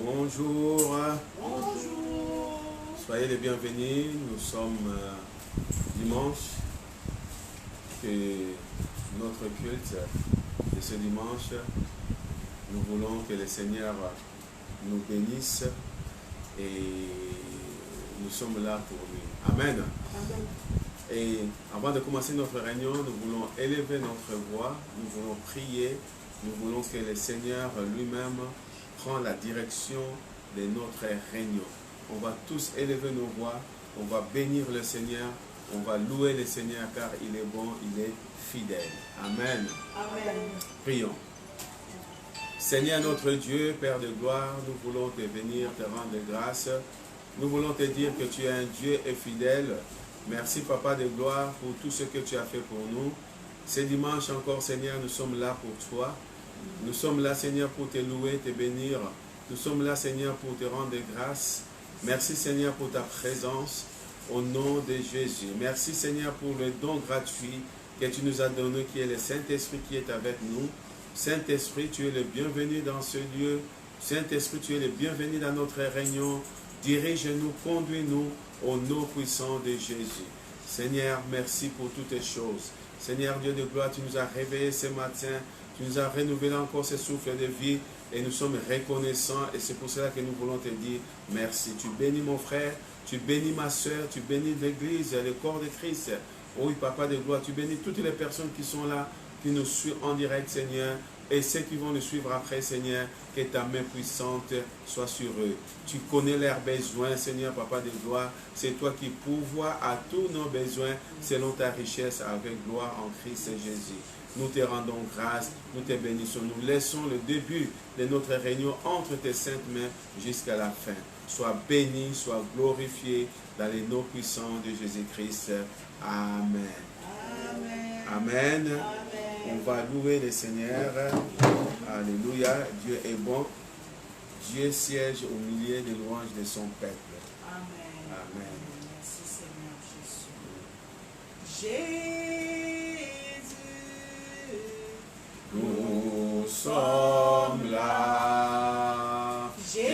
Bonjour. Bonjour. Soyez les bienvenus. Nous sommes dimanche. Que notre culte de ce dimanche, nous voulons que le Seigneur nous bénisse et nous sommes là pour lui. Amen. Amen. Et avant de commencer notre réunion, nous voulons élever notre voix, nous voulons prier, nous voulons que le Seigneur lui-même prenne la direction de notre réunion. On va tous élever nos voix, on va bénir le Seigneur, on va louer le Seigneur car il est bon, il est fidèle. Amen. Amen. Prions. Seigneur notre Dieu, Père de gloire, nous voulons te venir, te rendre grâce. Nous voulons te dire que tu es un Dieu et fidèle. Merci Papa de gloire pour tout ce que tu as fait pour nous. Ce dimanche encore Seigneur, nous sommes là pour toi. Nous sommes là Seigneur pour te louer, te bénir. Nous sommes là Seigneur pour te rendre grâce. Merci Seigneur pour ta présence au nom de Jésus. Merci Seigneur pour le don gratuit que tu nous as donné qui est le Saint-Esprit qui est avec nous. Saint-Esprit, tu es le bienvenu dans ce lieu. Saint-Esprit, tu es le bienvenu dans notre réunion. Dirige-nous, conduis-nous au nom puissant de Jésus. Seigneur, merci pour toutes les choses. Seigneur Dieu de gloire, tu nous as réveillés ce matin. Tu nous as renouvelé encore ce souffle de vie et nous sommes reconnaissants et c'est pour cela que nous voulons te dire merci. Tu bénis mon frère, tu bénis ma soeur, tu bénis l'église, le corps de Christ. Oui, Papa de gloire, tu bénis toutes les personnes qui sont là, qui nous suivent en direct, Seigneur, et ceux qui vont nous suivre après, Seigneur, que ta main puissante soit sur eux. Tu connais leurs besoins, Seigneur, Papa de gloire. C'est toi qui pourvois à tous nos besoins selon ta richesse avec gloire en Christ Jésus. Nous te rendons grâce, nous te bénissons. Nous laissons le début de notre réunion entre tes saintes mains jusqu'à la fin. Sois béni, sois glorifié dans les noms puissants de Jésus-Christ. Amen. Amen. Amen. Amen. On va louer le Seigneur. Alléluia. Dieu est bon. Dieu siège au milieu des louanges de son peuple. Amen. Amen. Merci Seigneur Jésus. Jésus. Nous sommes là. Jésus.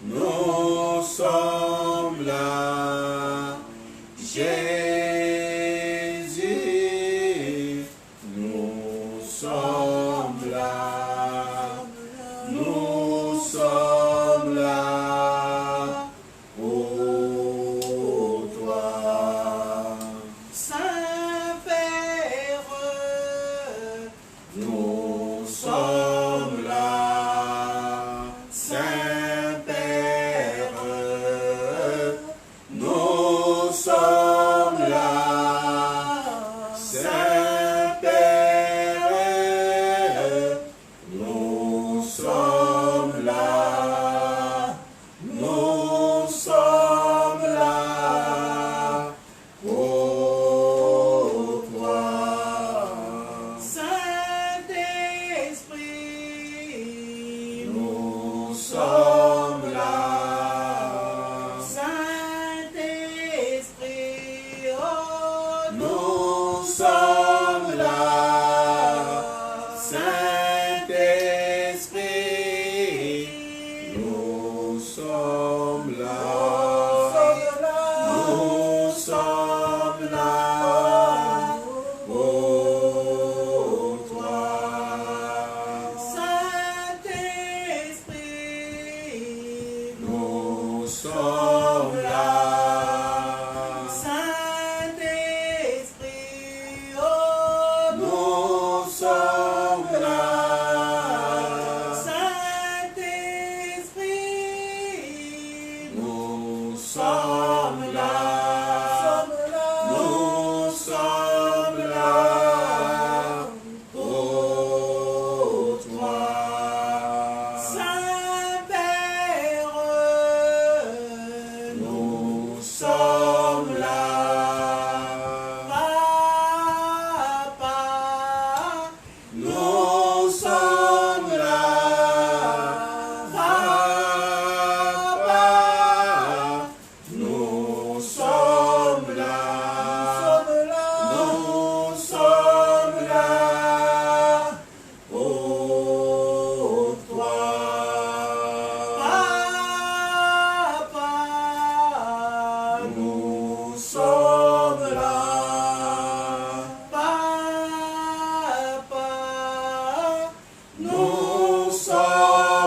Nous sommes là. Jésus. Nous sommes là. Nous sommes là pour toi. Saint-Père, Nous sommes là, Saint-Père. Nous sommes là, Saint-Père. Nous sommes là, nous sommes là pour toi. Saint-Esprit,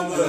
Come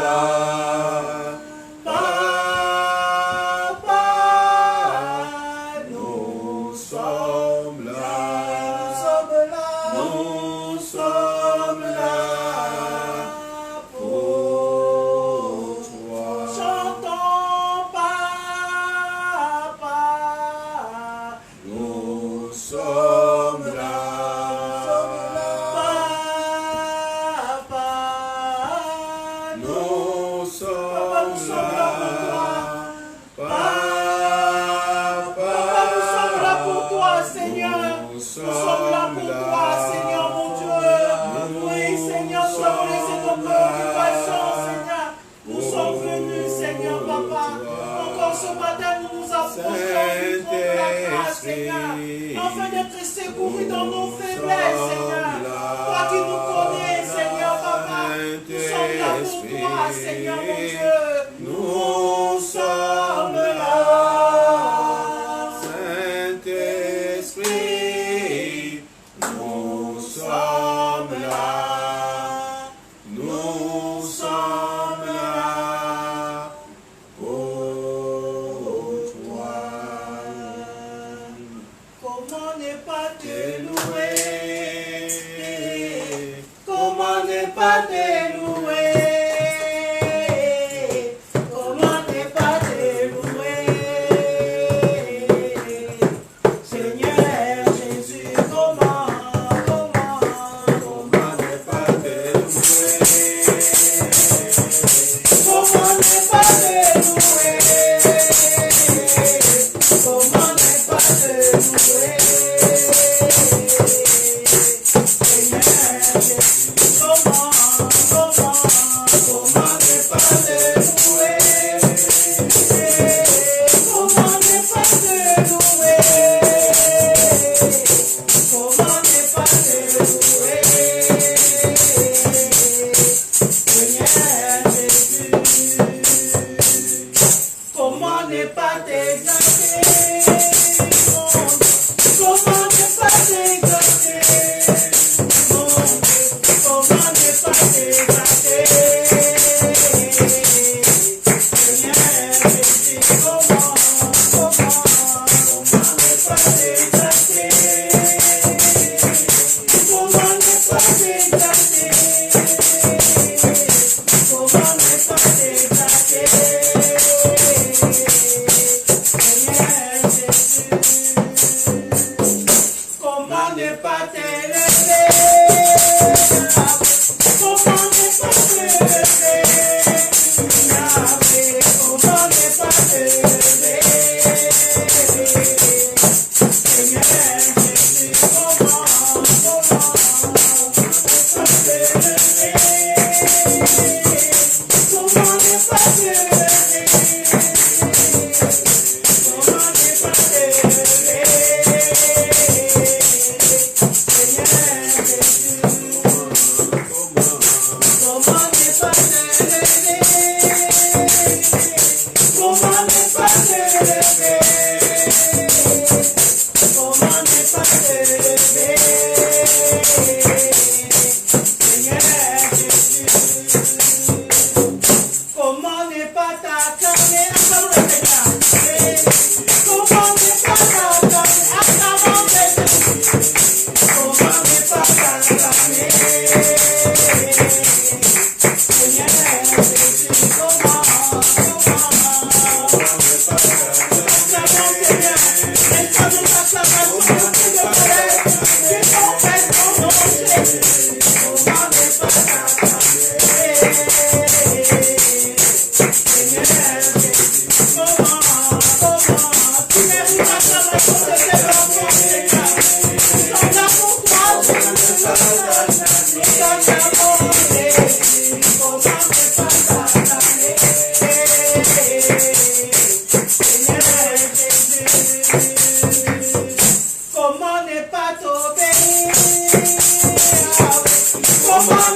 on,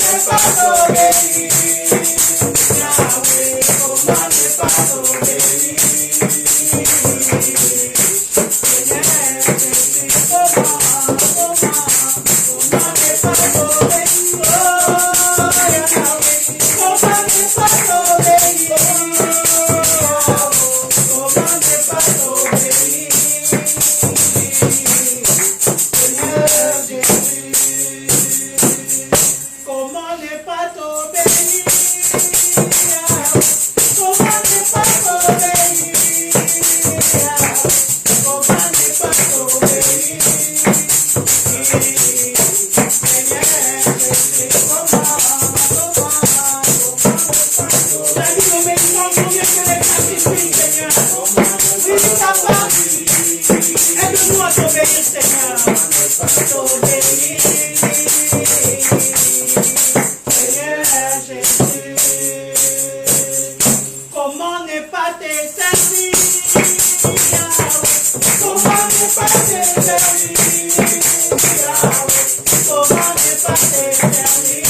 nous méditons combien que les sacrifices, Seigneur. Oui, ta part. Aide-nous à t'obéir, Seigneur. T'obéir. Seigneur Jésus. Comment ne pas te servir? Comment ne pas te servir? Comment ne pas te servir?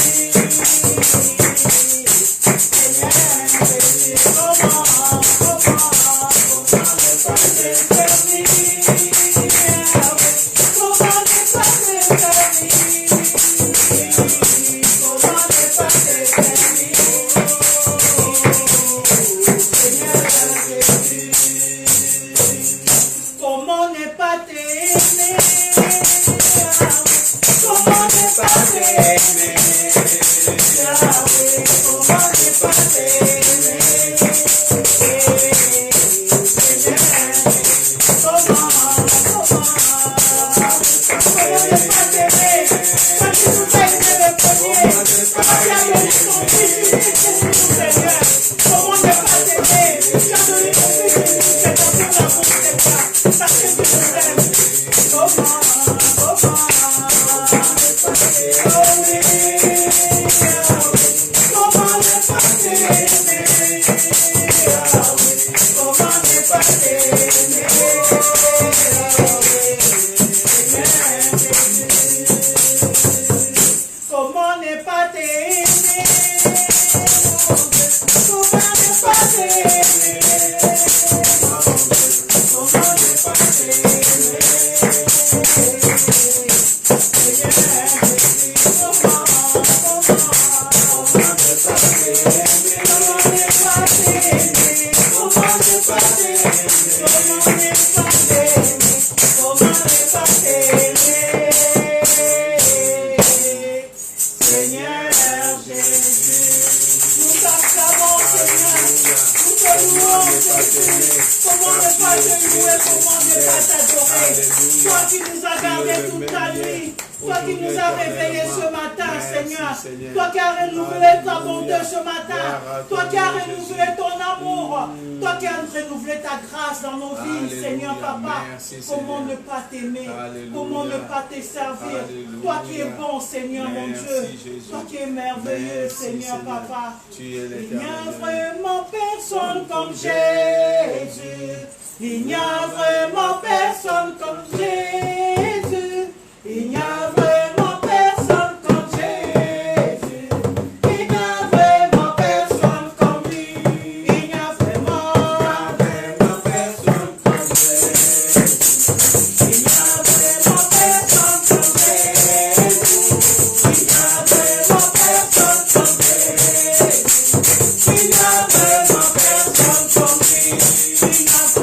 Comment ne pas t'aimer? Comment ne pas t'aimer? Comment ne pas t'aimer? Comment ne pas t'aimer? Comment ne pas t'aimer? Comment ne pas t'aimer? Seigneur Jésus, nous t'acclamons, Seigneur, nous te louons, Jésus. Comment ne pas te louer, comment ne pas t'adorer? Toi qui nous as gardés toute la nuit, toi qui nous as réveillés ce matin, Seigneur, toi qui as renouvelé ta bonté ce matin, toi qui as renouvelé ton amour, toi qui as renouvelé ta grâce dans nos vies, Seigneur Papa, comment ne pas t'aimer, comment ne pas te servir, toi qui es bon, Seigneur mon Dieu, toi qui es merveilleux, Seigneur Papa. Il n'y a vraiment personne comme Jésus, il n'y a vraiment personne comme Jésus, il n'y a vraiment personne comme Jésus, il n'y a vraiment personne comme lui, il n'y a vraiment personne comme Jésus, il n'y a vraiment personne comme Jésus, il n'y a vraiment personne comme Jésus, il n'y a vraiment personne comme lui, il n'y a vraiment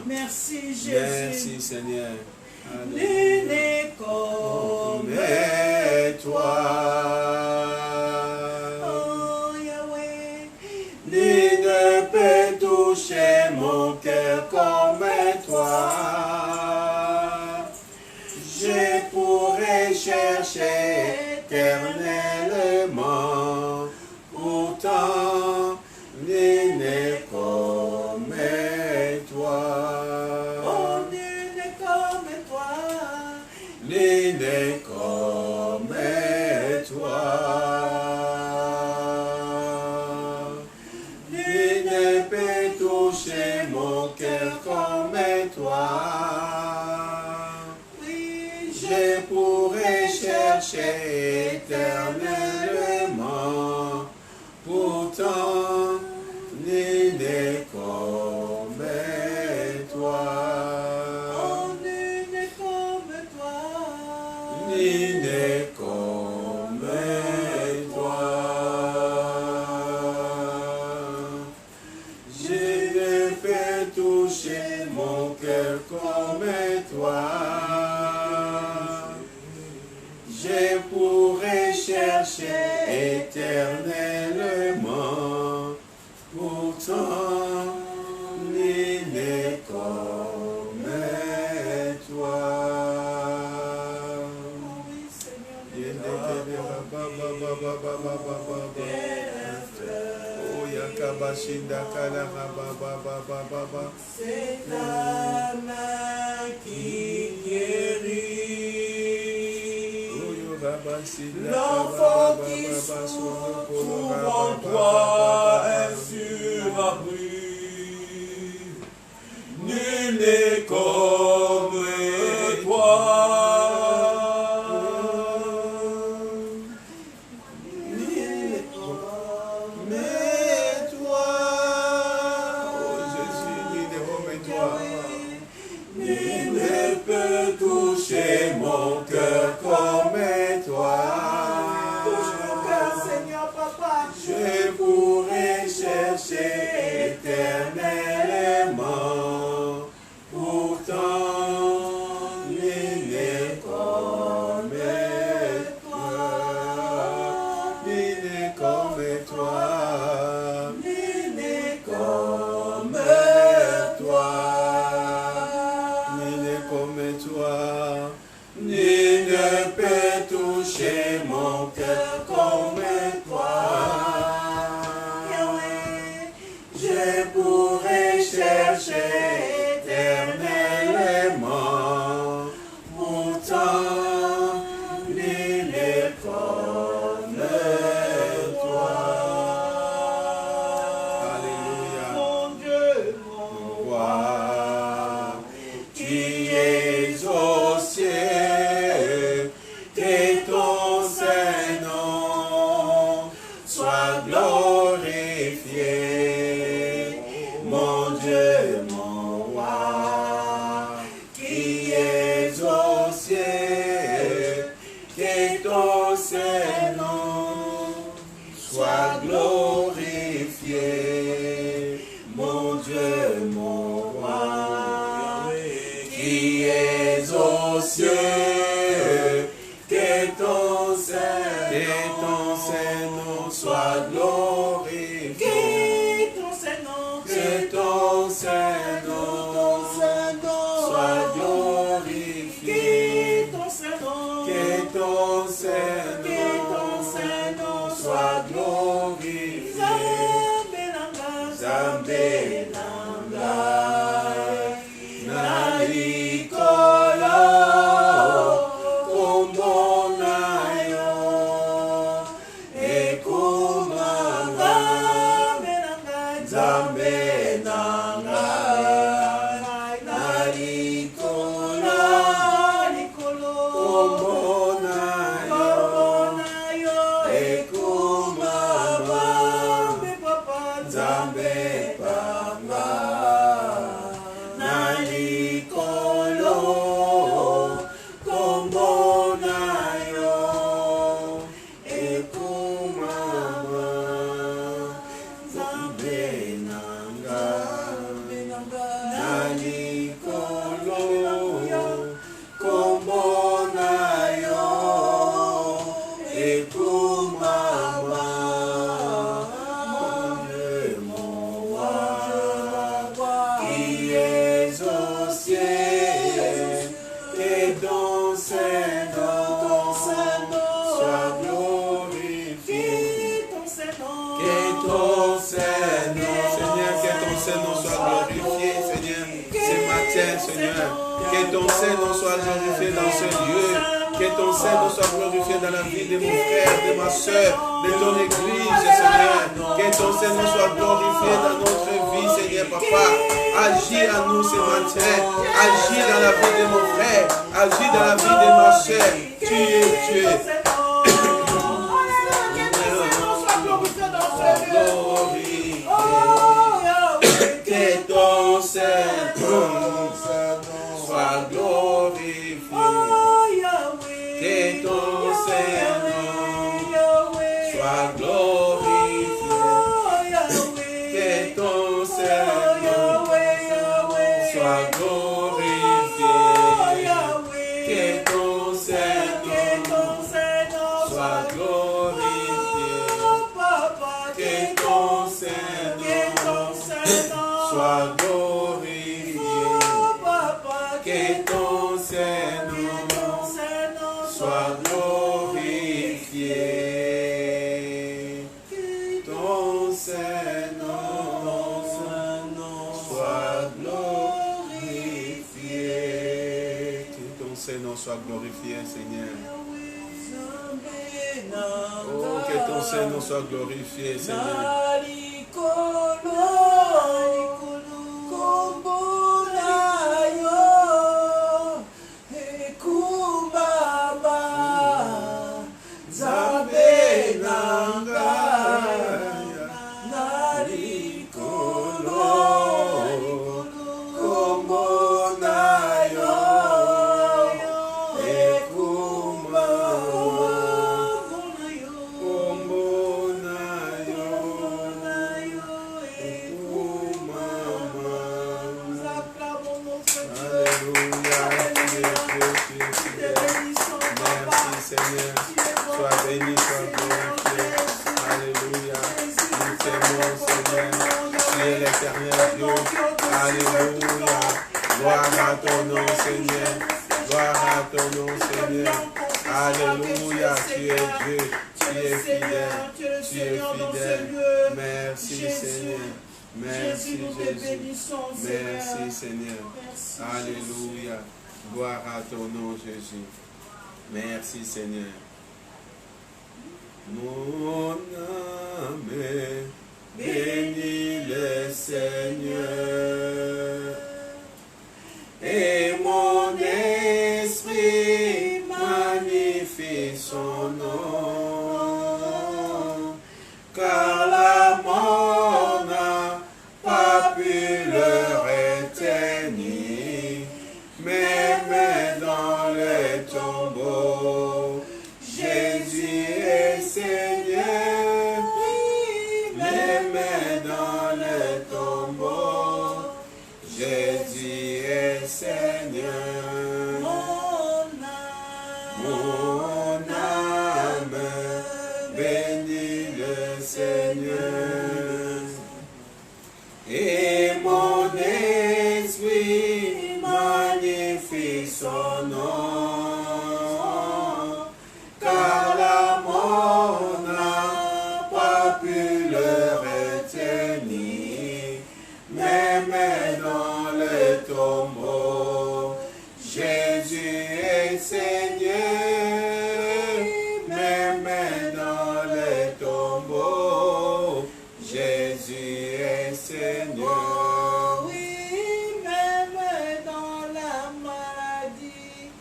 Merci Jésus. Merci Seigneur. Nul comme toi. Oh Yahweh. Nul ne peut toucher mon cœur comme toi. Je pourrais chercher éternellement. Pourtant, nul n'est comme toi. Oh, nul n'est comme toi. Nul n'est comme toi. Nul ne peut toucher mon cœur comme toi. Oui, Je pourrais chercher éternellement. Pourtant, nul n'est comme toi. Oh, nul n'est comme toi. Nul n'est comme toi. Je ne peux toucher mon cœur comme toi. Je pourrais chercher éternellement. Pourtant, nul n'est comme toi. Oh oui, Seigneur. Oh, yakabashinda kala baba. C'est ta main qui guérit. L'enfant qui souffre trouve en toi un sûr abri. Nul n'est comme toi. Nul n'est comme toi. Oh Jésus, nul n'est comme toi. Nul ne peut toucher mon cœur comme toi. Touche mon cœur, Seigneur Papa. Je pourrais chercher éternellement. Pourtant, nul n'est comme toi. Nul n'est comme toi. Nul n'est comme toi. Nul n'est comme comme toi. Nul ne peut toucher mon cœur comme toi. Je pourrais chercher éternellement, pourtant nul n'est comme toi. Alléluia. Mon Dieu, mon Roi, qui es aux cieux, que ton Saint-Nom soit glorifié. Mon Dieu, mon roi, qui es aux cieux, que ton Saint-Nom soit glorifié. Mon Dieu, mon roi, qui es aux cieux, que ton Saint-Nom soit glorifié. Que ton Saint-Nom, Que ton Saint-Nom soit glorifié. que ton Saint-Nom, Que ton que Saint-Nom ton Saint-Nom soit glorifié. Nzambe nanga, nalikolo, kombo na yo, ekumanga. Nzambe nanga, nalikolo, kombo na yo, ekumanga. Nzambe pamba, nalikolo, kombo na yo, ekumanga. Nzambe nanga, nalikolo, kombo na yo, ekumanga. Mon Dieu, mon roi, qui es aux cieux, que ton Saint-Nom soit glorifié. Que ton Saint-Nom, Seigneur, que ton Saint-Nom soit glorifié, Seigneur, ce matin, Seigneur. Que ton Saint-Nom soit glorifié dans ce lieu. Que ton Saint-Nom soit glorifié dans la vie de mon frère, de ma soeur, de ton église, Seigneur. Que ton Saint-Nom soit glorifié dans notre vie, Seigneur, Papa. Agis à nous ce matin. Agis dans la vie de mon frère. Agis dans la vie de ma soeur. Tu es Dieu. Que ton Saint-Nom soit glorifié. Que ton Saint-Nom soit glorifié. Que ton Saint-Nom soit glorifié. Que ton Saint-Nom soit glorifié. Que ton Saint-Nom soit glorifié. Que ton Saint-Nom soit glorifié. Ton Saint-Nom soit glorifié. Que ton Saint-Nom soit glorifié, Seigneur. Oh, que ton Saint-Nom soit glorifié, Seigneur. Kombo na yo. Gloire à ton nom, Seigneur. Alléluia, tu es Dieu, tu es fidèle, tu es fidèle. Merci, Seigneur. Merci, Jésus. Merci, Seigneur. Alléluia. Gloire à ton nom, Jésus. Merci, Seigneur. Mon âme bénit le Seigneur. Et mon esprit magnifie son nom, car la mort n'a pas pu le retenir, même dans le tombeau. Jésus est Seigneur, même dans le tombeau. Jésus est Seigneur. Mon âme bénit le Seigneur. Et mon esprit magnifie son nom, car la mort n'a pas pu le retenir, même dans le tombeau. Jésus est Seigneur, même dans le tombeau. Jésus est Seigneur. Oui, même dans la maladie.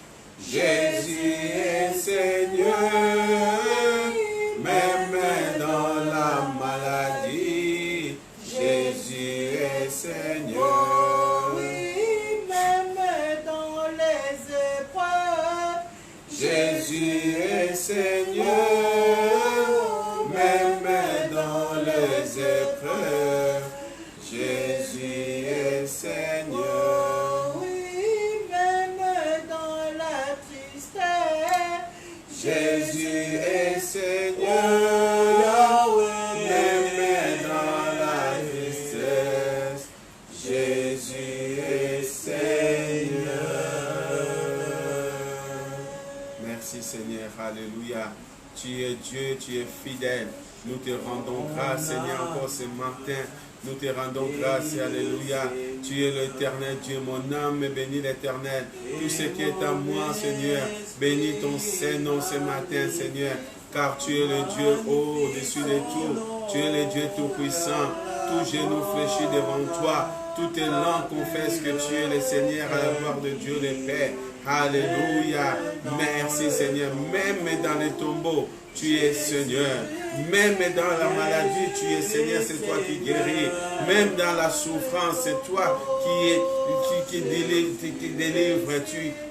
Jésus est Seigneur, même dans la maladie. Jésus est Seigneur. Oui, même dans les épreuves. Jésus est Seigneur, même dans les épreuves. Jésus est Seigneur. Oui, même dans la tristesse. Jésus est Seigneur, même dans la tristesse. Jésus est Seigneur. Merci Seigneur, alléluia. Tu es Dieu, tu es fidèle. Nous te rendons grâce Seigneur encore ce matin. Nous te rendons grâce, alléluia. Tu es l'éternel Dieu, mon âme bénit l'éternel. Tout ce qui est à moi, Seigneur, bénis ton Saint-Nom ce matin, Seigneur. Car tu es le Dieu au-dessus de tout. Tu es le Dieu tout-puissant. Tout genou fléchit devant toi. Toutes les langues confessent que tu es le Seigneur à la gloire de Dieu le Père. Alléluia. Merci Seigneur. Même dans les tombeaux, tu es Seigneur. Même dans la maladie, tu es Seigneur, c'est toi qui guéris. Même dans la souffrance, c'est toi qui délivre.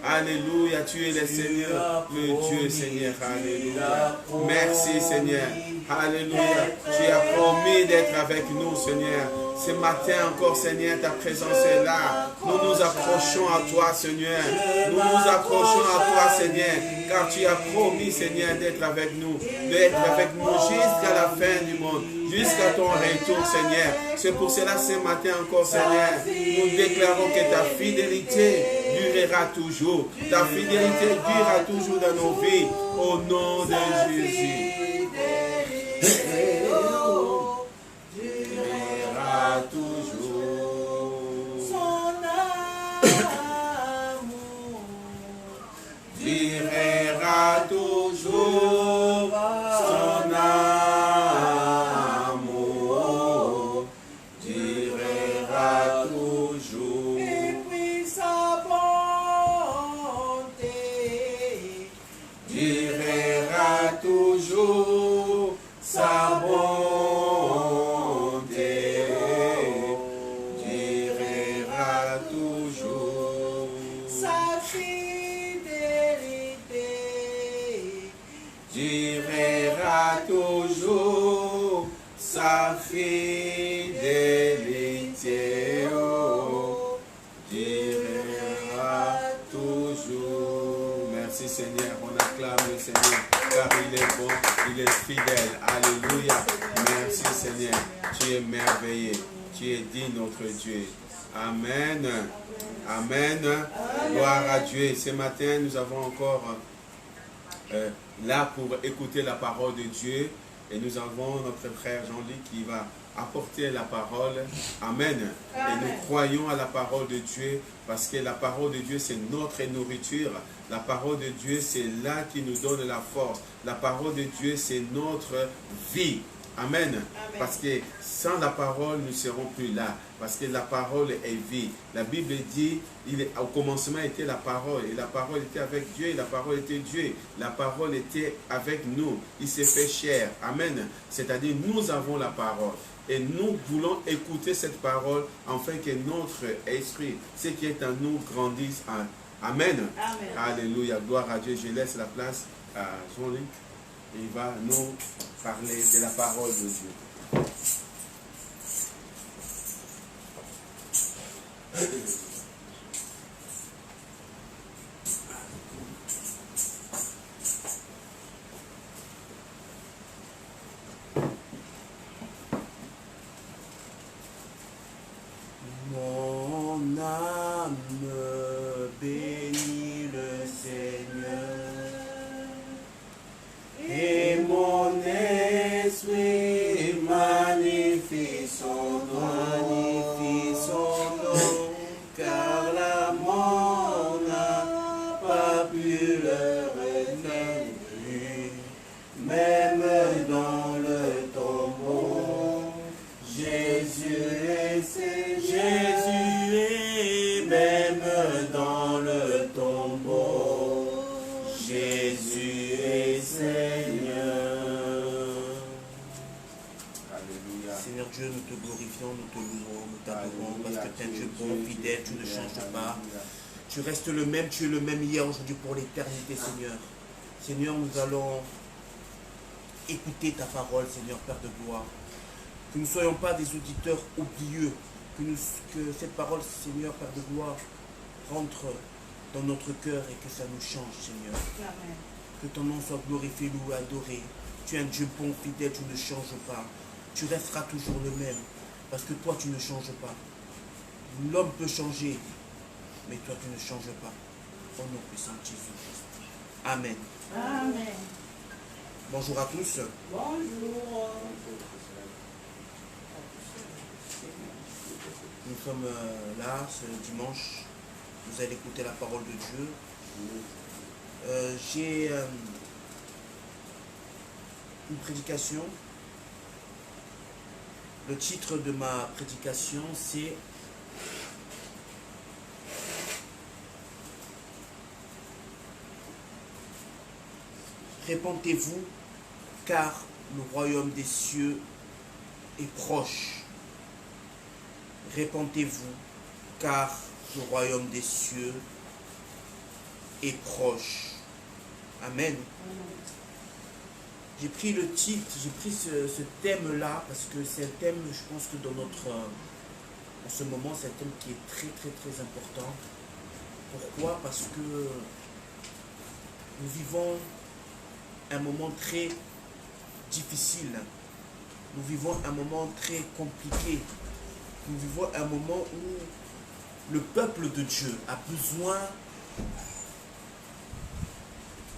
Alléluia, tu es le Seigneur, le Dieu Seigneur. Alléluia. Merci Seigneur. Alléluia. Tu as promis d'être avec nous, Seigneur. Ce matin encore, Seigneur, ta présence est là. Nous nous accrochons à toi, Seigneur. Nous nous accrochons à toi, Seigneur. Car tu as promis, Seigneur, d'être avec nous. D'être avec nous jusqu'à la fin du monde. Jusqu'à ton retour, Seigneur. C'est pour cela, ce matin encore, Seigneur, nous déclarons que ta fidélité durera toujours. Ta fidélité durera toujours dans nos vies. Au nom de Jésus. Toujours Son amour durera toujours, son amour durera toujours, et puis sa bonté durera toujours, sa bonté toujours, sa fidélité durera toujours. Merci Seigneur, on acclame le Seigneur car il est bon, il est fidèle. Alléluia. Merci Seigneur, tu es merveilleux, tu es digne notre Dieu. Amen. Amen. Gloire à Dieu. Ce matin, nous avons encore là pour écouter la parole de Dieu. Et nous avons notre frère Jean-Luc qui va apporter la parole. Amen. Et nous croyons à la parole de Dieu parce que la parole de Dieu, c'est notre nourriture. La parole de Dieu, c'est là qui nous donne la force. La parole de Dieu, c'est notre vie. Amen. Amen. Parce que sans la parole, nous ne serons plus là. Parce que la parole est vie. La Bible dit, au commencement était la parole. Et la parole était avec Dieu. Et la parole était Dieu. La parole était avec nous. Il s'est fait chair. Amen. C'est-à-dire, nous avons la parole. Et nous voulons écouter cette parole afin que notre esprit, ce qui est en nous, grandisse. Amen. Amen. Alléluia. Gloire à Dieu. Je laisse la place à Jean-Luc. Il va nous parler de la parole de Dieu. Mon âme bénit le Seigneur. Et mon esprit magnifie son nom, car la mort n'a pas pu le retenir, même dans le tombeau. Jésus est même dans le tombeau. Jésus est Seigneur. Alléluia. Seigneur Dieu, nous te glorifions, nous te louons, nous t'adorons, parce que tu es un Dieu bon, fidèle, tu ne changes pas. Tu restes le même, tu es le même hier, aujourd'hui, pour l'éternité, Seigneur. Seigneur, nous allons écouter ta parole, Seigneur, Père de gloire. Que nous ne soyons pas des auditeurs oublieux, que cette parole, Seigneur, Père de gloire, rentre dans notre cœur et que ça nous change, Seigneur. Amen. Que ton nom soit glorifié, loué, adoré. Tu es un Dieu bon, fidèle, tu ne changes pas. Tu resteras toujours le même, parce que toi, tu ne changes pas. L'homme peut changer, mais toi, tu ne changes pas. Au nom puissant de Jésus-Christ. Amen. Amen. Bonjour à tous. Bonjour. Nous sommes là ce dimanche. Vous allez écouter la parole de Dieu. J'ai une prédication. Le titre de ma prédication, c'est « Répentez-vous, car le royaume des cieux est proche. Répentez-vous, car le royaume des cieux est proche. » Amen. J'ai pris le titre, j'ai pris ce thème-là parce que c'est un thème, je pense que dans en ce moment, c'est un thème qui est très très très important. Pourquoi? Parce que nous vivons un moment très difficile. Nous vivons un moment très compliqué. Nous vivons un moment où le peuple de Dieu a besoin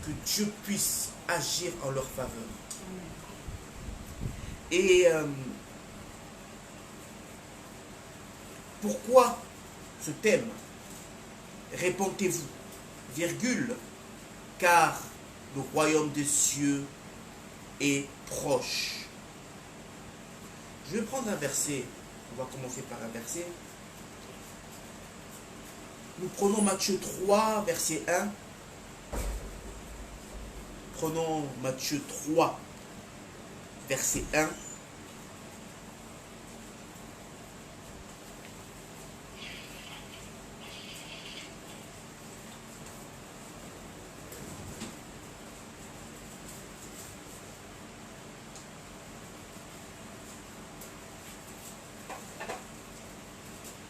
que Dieu puisse agir en leur faveur. Et pourquoi ce thème? Répentez-vous, virgule, car le royaume des cieux est proche. Je vais prendre un verset. On va commencer par un verset. Nous prenons Matthieu 3, verset 1. Prenons Matthieu 3, verset 1.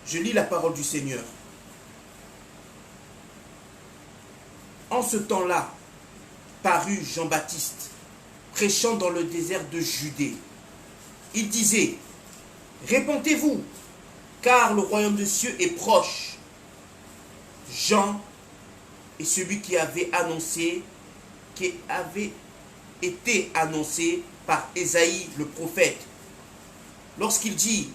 Je lis la parole du Seigneur. En ce temps-là, parut Jean-Baptiste, prêchant dans le désert de Judée. Il disait, « Répentez-vous, car le royaume des cieux est proche. » Jean est celui qui avait annoncé, qui avait été annoncé par Ésaïe le prophète. Lorsqu'il dit,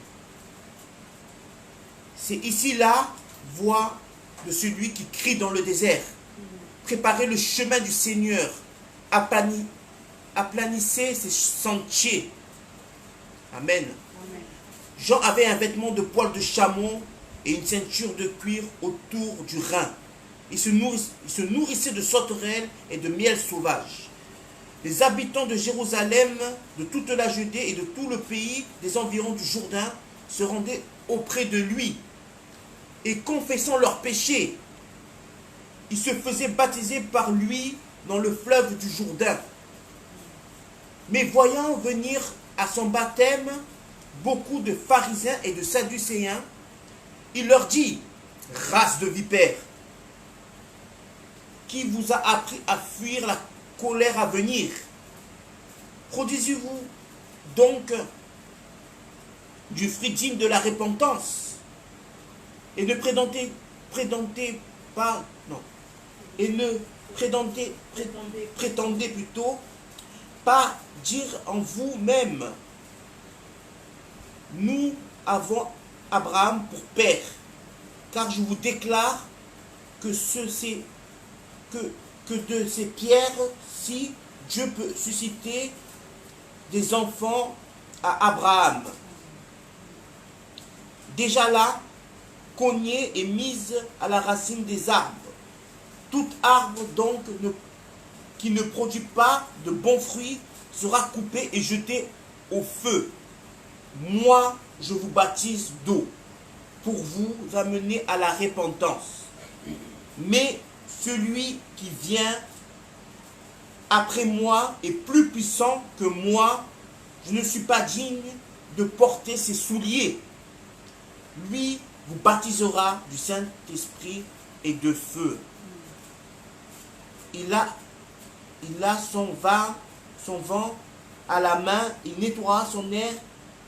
c'est ici la voix de celui qui crie dans le désert. Préparez le chemin du Seigneur, aplanissez ses sentiers. Amen. Amen. Jean avait un vêtement de poil de chameau et une ceinture de cuir autour du rein. Il se nourrissait de sauterelles et de miel sauvage. Les habitants de Jérusalem, de toute la Judée et de tout le pays des environs du Jourdain se rendaient auprès de lui et confessant leurs péchés, ils se faisaient baptiser par lui dans le fleuve du Jourdain. Mais voyant venir à son baptême beaucoup de pharisiens et de sadducéens, il leur dit, race de vipères, qui vous a appris à fuir la colère à venir? Produisez-vous donc du fruit digne de la repentance, et ne prétendez plutôt pas dire en vous-même, nous avons Abraham pour père, car je vous déclare que de ces pierres-ci, Dieu peut susciter des enfants à Abraham. Déjà là, cognée et mise à la racine des arbres. Tout arbre donc qui ne produit pas de bons fruits sera coupé et jeté au feu. Moi, je vous baptise d'eau pour vous amener à la repentance. Mais celui qui vient après moi est plus puissant que moi. Je ne suis pas digne de porter ses souliers. Lui vous baptisera du Saint-Esprit et de feu. Il a son vent à la main, il nettoiera son air,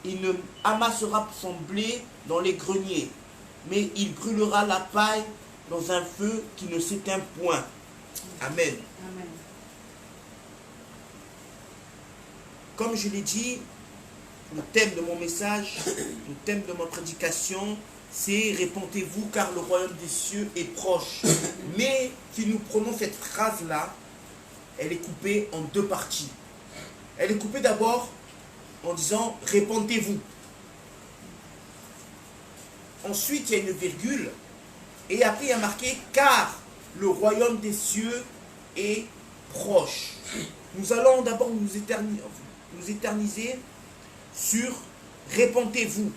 il ne amassera son blé dans les greniers, mais il brûlera la paille dans un feu qui ne s'éteint point. Amen. Amen. Comme je l'ai dit, le thème de mon message, le thème de ma prédication, c'est « Répentez-vous car le royaume des cieux est proche ». Mais si nous prenons cette phrase-là, elle est coupée en deux parties. Elle est coupée d'abord en disant « Répentez-vous ». Ensuite, il y a une virgule. Et après, il y a marqué « Car le royaume des cieux est proche ». Nous allons d'abord nous éterniser sur « Répentez-vous ».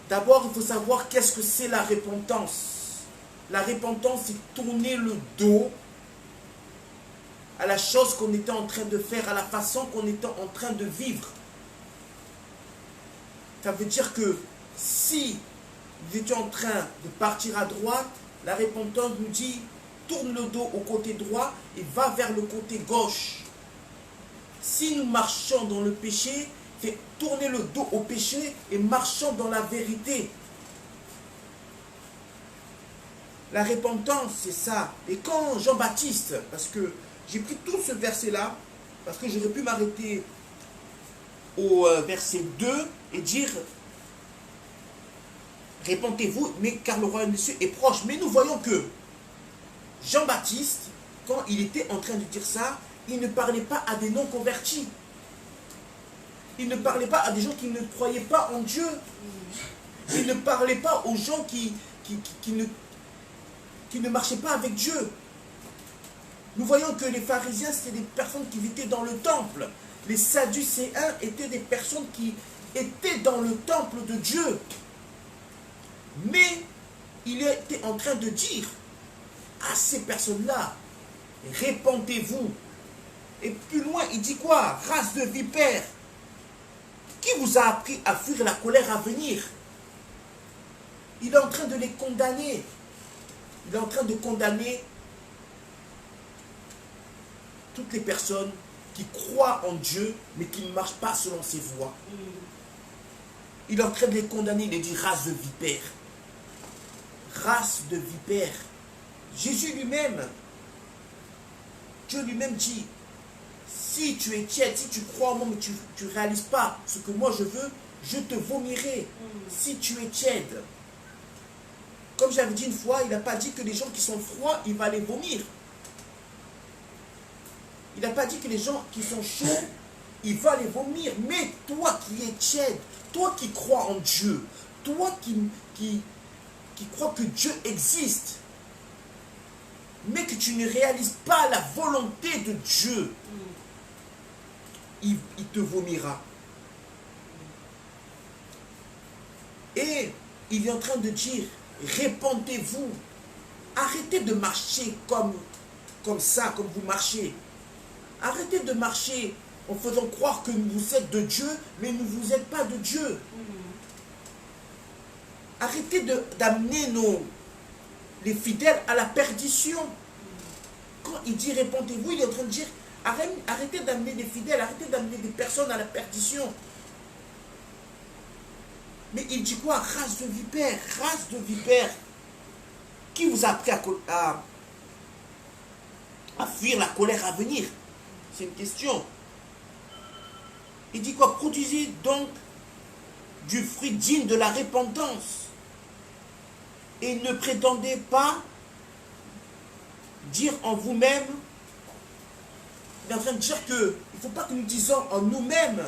D'abord, il faut savoir qu'est-ce que c'est la repentance. La repentance, c'est tourner le dos à la chose qu'on était en train de faire, à la façon qu'on était en train de vivre. Ça veut dire que si nous étions en train de partir à droite, la repentance nous dit tourne le dos au côté droit et va vers le côté gauche. Si nous marchons dans le péché, c'est tourner le dos au péché et marchons dans la vérité. La repentance, c'est ça. Et quand Jean-Baptiste, parce que j'ai pris tout ce verset-là, parce que j'aurais pu m'arrêter au verset 2 et dire « Répentez-vous, mais car le royaume des cieux est proche ». Mais nous voyons que Jean-Baptiste, quand il était en train de dire ça, il ne parlait pas à des non-convertis. Il ne parlait pas à des gens qui ne croyaient pas en Dieu. Il ne parlait pas aux gens qui ne marchaient pas avec Dieu. Nous voyons que les pharisiens, c'était des personnes qui étaient dans le temple. Les sadducéens étaient des personnes qui étaient dans le temple de Dieu. Mais il était en train de dire à ces personnes-là, répentez-vous. Et plus loin, il dit quoi? Race de vipères. Qui vous a appris à fuir la colère à venir? Il est en train de les condamner. Il est en train de condamner toutes les personnes qui croient en Dieu, mais qui ne marchent pas selon ses voies. Il est en train de les condamner. Il dit race de vipères. race de vipères. Jésus lui-même, Dieu lui-même dit, si tu es tiède, si tu crois en moi, mais tu ne réalises pas ce que moi je veux, je te vomirai. Si tu es tiède. Comme j'avais dit une fois, il n'a pas dit que les gens qui sont froids, il va les vomir. Il n'a pas dit que les gens qui sont chauds, il va les vomir. Mais toi qui es tiède, toi qui crois en Dieu, toi qui crois que Dieu existe, mais que tu ne réalises pas la volonté de Dieu, il te vomira. Et il est en train de dire, répentez-vous, arrêtez de marcher comme ça, comme vous marchez. Arrêtez de marcher en faisant croire que vous êtes de Dieu, mais vous n'êtes pas de Dieu. Arrêtez d'amener les fidèles à la perdition. Quand il dit répentez-vous, il est en train de dire arrêtez d'amener des fidèles, arrêtez d'amener des personnes à la perdition. Mais il dit quoi? Race de vipères, race de vipères. Qui vous a appris à fuir la colère à venir? C'est une question. Il dit quoi? Produisez donc du fruit digne de la repentance. Et ne prétendez pas dire en vous-même. Il est en train de dire que il ne faut pas que nous disions en nous-mêmes.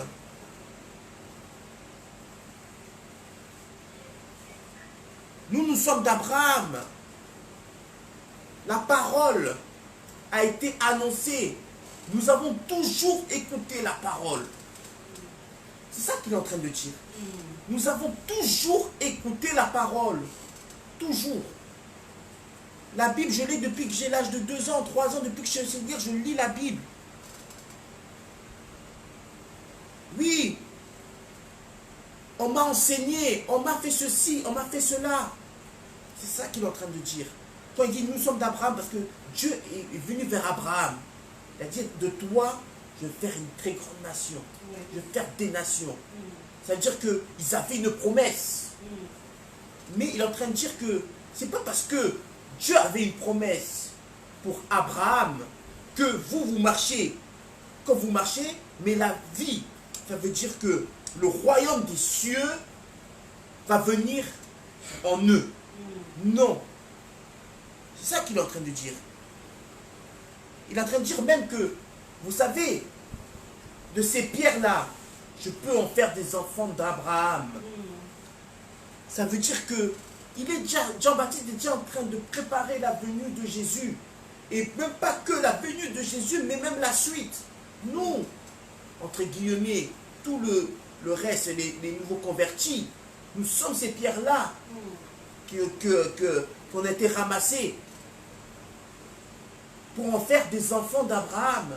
Nous sommes d'Abraham. La parole a été annoncée. Nous avons toujours écouté la parole. C'est ça qu'il est en train de dire. Nous avons toujours écouté la parole. Toujours. La Bible, je l'ai depuis que j'ai l'âge de 2 ans, 3 ans, depuis que je sais lire, je lis la Bible. Oui. On m'a enseigné, on m'a fait ceci, on m'a fait cela. C'est ça qu'il est en train de dire. Quand il dit nous sommes d'Abraham, parce que Dieu est venu vers Abraham. Il a dit de toi, je vais faire une très grande nation. Je vais faire des nations. Ça veut dire qu'ils avaient une promesse. Mais il est en train de dire que c'est pas parce que Dieu avait une promesse pour Abraham que vous marchez comme vous marchez, mais la vie, ça veut dire que le royaume des cieux va venir en eux. Non. C'est ça qu'il est en train de dire. Il est en train de dire même que, vous savez, de ces pierres-là, je peux en faire des enfants d'Abraham. Ça veut dire que Jean-Baptiste est déjà en train de préparer la venue de Jésus. Et même pas que la venue de Jésus, mais même la suite. Nous, entre guillemets, tout le reste, les nouveaux convertis, nous sommes ces pierres-là qu'on a été ramassées pour en faire des enfants d'Abraham.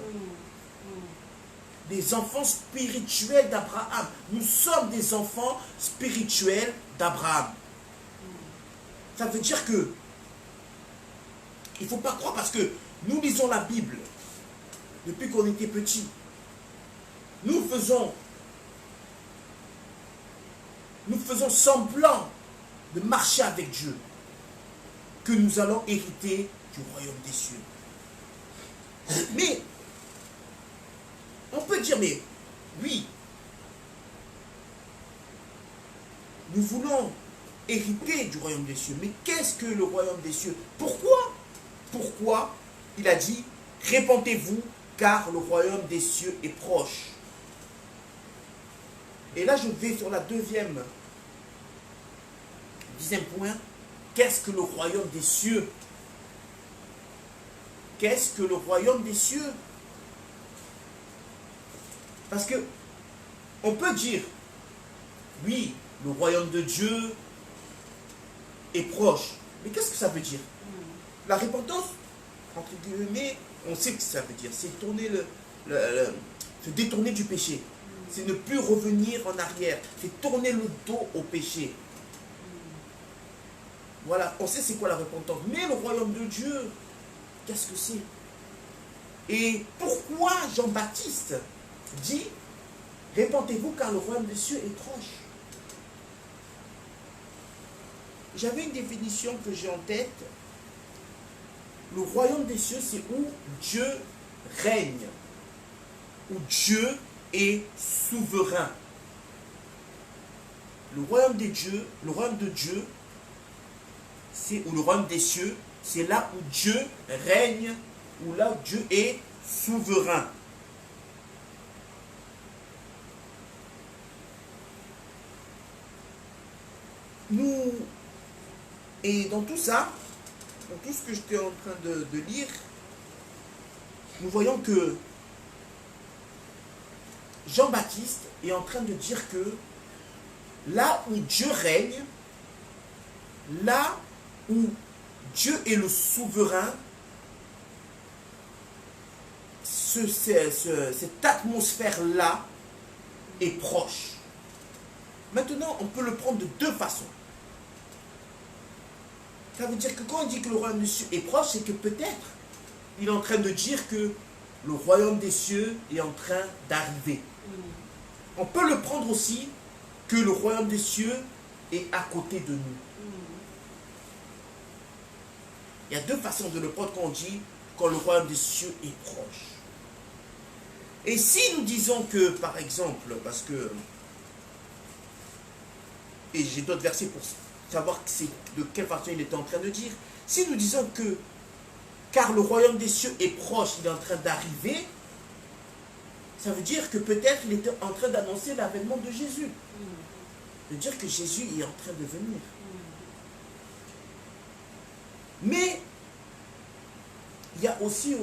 Des enfants spirituels d'Abraham. Nous sommes des enfants spirituels d'Abraham. Ça veut dire que il ne faut pas croire parce que nous lisons la Bible depuis qu'on était petits. Nous faisons semblant de marcher avec Dieu que nous allons hériter du royaume des cieux. Mais on peut dire, mais oui, nous voulons hériter du royaume des cieux. Mais qu'est-ce que le royaume des cieux? Pourquoi il a dit, répentez-vous, car le royaume des cieux est proche. Et là, je vais sur la dixième point. Qu'est-ce que le royaume des cieux? Qu'est-ce que le royaume des cieux? Parce que on peut dire, oui, le royaume de Dieu est proche. Mais qu'est-ce que ça veut dire? La repentance, entre guillemets, on sait ce que ça veut dire. C'est se détourner du péché. C'est ne plus revenir en arrière. C'est tourner le dos au péché. Voilà, on sait c'est quoi la repentance. Mais le royaume de Dieu, qu'est-ce que c'est? Et pourquoi Jean-Baptiste dit, répentez-vous car le royaume des cieux est proche? j'avais une définition que j'ai en tête. Le royaume des cieux, c'est où Dieu règne, où Dieu est souverain. Le royaume de Dieu, c'est où le royaume des cieux, c'est là où Dieu règne, où là où Dieu est souverain. Et dans tout ça, dans tout ce que j'étais en train de lire, nous voyons que Jean-Baptiste est en train de dire que là où Dieu règne, là où Dieu est le souverain, cette atmosphère-là est proche. Maintenant, on peut le prendre de deux façons. Ça veut dire que quand on dit que le royaume des cieux est proche, c'est que peut-être il est en train de dire que le royaume des cieux est en train d'arriver. On peut le prendre aussi que le royaume des cieux est à côté de nous. Il y a deux façons de le prendre quand on dit quand le royaume des cieux est proche. Et si nous disons que, par exemple, parce que, et j'ai d'autres versets pour savoir de quelle façon il était en train de dire, si nous disons que, car le royaume des cieux est proche, il est en train d'arriver, ça veut dire que peut-être il était en train d'annoncer l'avènement de Jésus. De dire que Jésus est en train de venir. Mais il y a aussi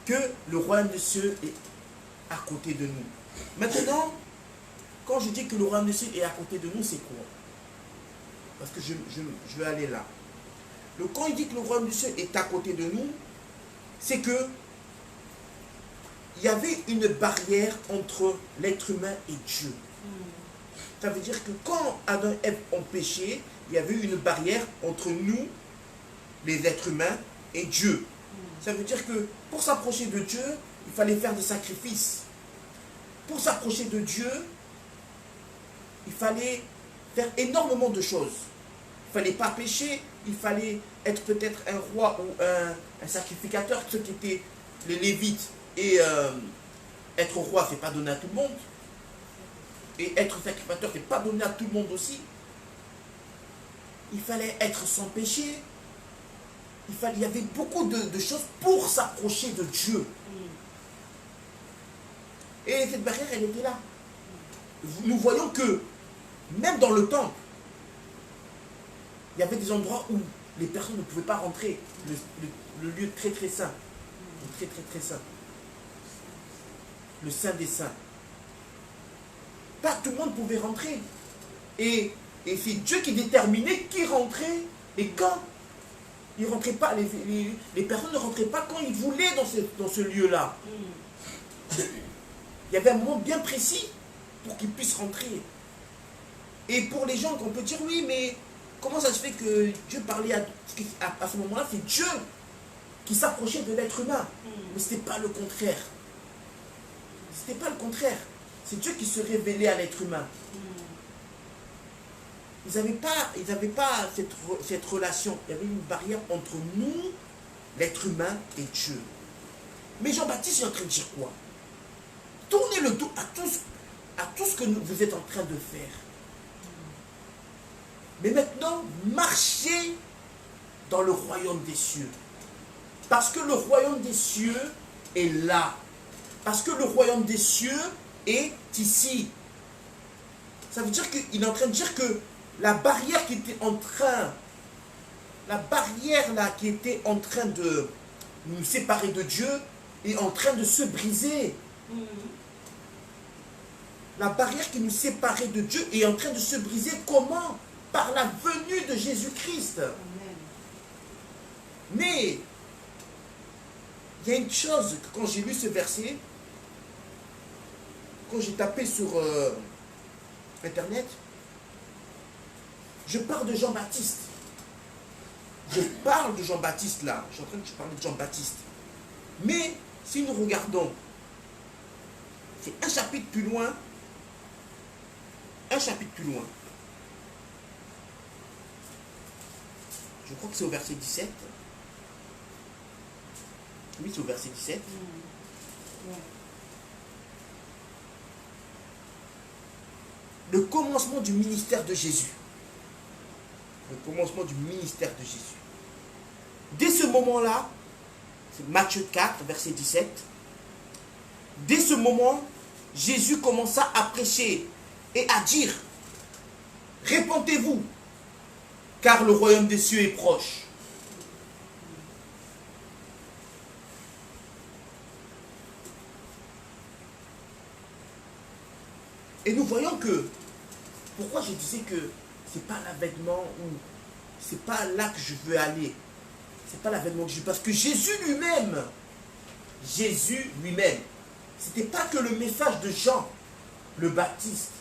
que le royaume des cieux est à côté de nous. Maintenant, quand je dis que le royaume des cieux est à côté de nous, c'est quoi? Parce que je vais aller là. Quand il dit que le royaume des cieux est à côté de nous, c'est que il y avait une barrière entre l'être humain et Dieu. Ça veut dire que quand Adam et Ève ont péché, il y avait une barrière entre nous, les êtres humains, et Dieu. Ça veut dire que pour s'approcher de Dieu, il fallait faire des sacrifices. Pour s'approcher de Dieu, il fallait faire énormément de choses. Il ne fallait pas pécher, il fallait être peut-être un roi ou un sacrificateur, ceux qui étaient les Lévites. Et être roi, ce n'est pas donné à tout le monde. Et être sacrificateur, ce n'est pas donné à tout le monde aussi. Il fallait être sans péché. Il y avait beaucoup de choses pour s'approcher de Dieu. Et cette barrière, elle était là. Nous voyons que, même dans le temple, il y avait des endroits où les personnes ne pouvaient pas rentrer. Le lieu très très saint. Très très très saint. Le saint des saints. Pas tout le monde pouvait rentrer. Et c'est Dieu qui déterminait qui rentrait et quand. Ils rentraient pas, les personnes ne rentraient pas quand ils voulaient dans ce lieu-là. Il y avait un moment bien précis pour qu'ils puissent rentrer. Et pour les gens qu'on peut dire, oui, mais comment ça se fait que Dieu parlait à ce moment-là? C'est Dieu qui s'approchait de l'être humain. Mais ce n'était pas le contraire. Ce n'était pas le contraire. C'est Dieu qui se révélait à l'être humain. Ils n'avaient pas cette relation. Il y avait une barrière entre nous, l'être humain, et Dieu. Mais Jean-Baptiste est en train de dire quoi? Tournez le dos à tout ce que vous êtes en train de faire. Mais maintenant, marchez dans le royaume des cieux. Parce que le royaume des cieux est là. Parce que le royaume des cieux est ici. Ça veut dire qu'il est en train de dire que la barrière qui était en train, qui était en train de nous séparer de Dieu est en train de se briser. La barrière qui nous séparait de Dieu est en train de se briser. Comment? Par la venue de Jésus-Christ. Mais il y a une chose, que quand j'ai lu ce verset, quand j'ai tapé sur Internet, je parle de Jean-Baptiste. Je parle de Jean-Baptiste là. Je suis en train de parler de Jean-Baptiste. Mais si nous regardons, c'est un chapitre plus loin. Un chapitre plus loin. Je crois que c'est au verset 17. Oui, c'est au verset 17. Ouais. Le commencement du ministère de Jésus. Le commencement du ministère de Jésus. Dès ce moment-là, c'est Matthieu 4, verset 17. Dès ce moment, Jésus commença à prêcher et à dire, répentez-vous, car le royaume des cieux est proche. Et nous voyons que, pourquoi je disais que c'est pas l'avènement ou c'est pas là que je veux aller. C'est pas l'avènement que je veux. Parce que Jésus lui-même, c'était pas que le message de Jean le Baptiste,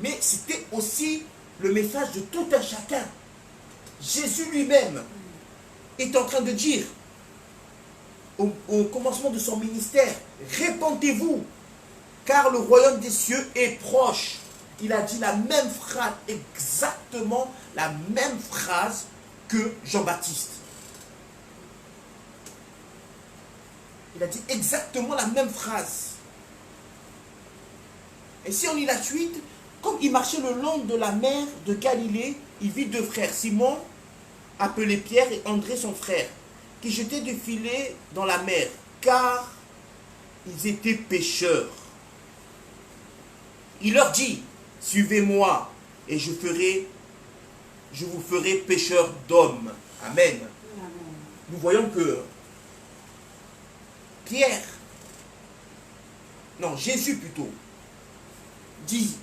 mais c'était aussi le message de tout un chacun. Jésus lui-même est en train de dire au commencement de son ministère, répentez-vous, car le royaume des cieux est proche. Il a dit la même phrase, exactement la même phrase que Jean-Baptiste. Il a dit exactement la même phrase. Et si on lit la suite, comme il marchait le long de la mer de Galilée, il vit deux frères, Simon, appelé Pierre, et André son frère, qui jetaient des filets dans la mer, car ils étaient pêcheurs. Il leur dit, suivez-moi, et je vous ferai pêcheurs d'hommes. Amen. Nous voyons que Jésus plutôt, dit,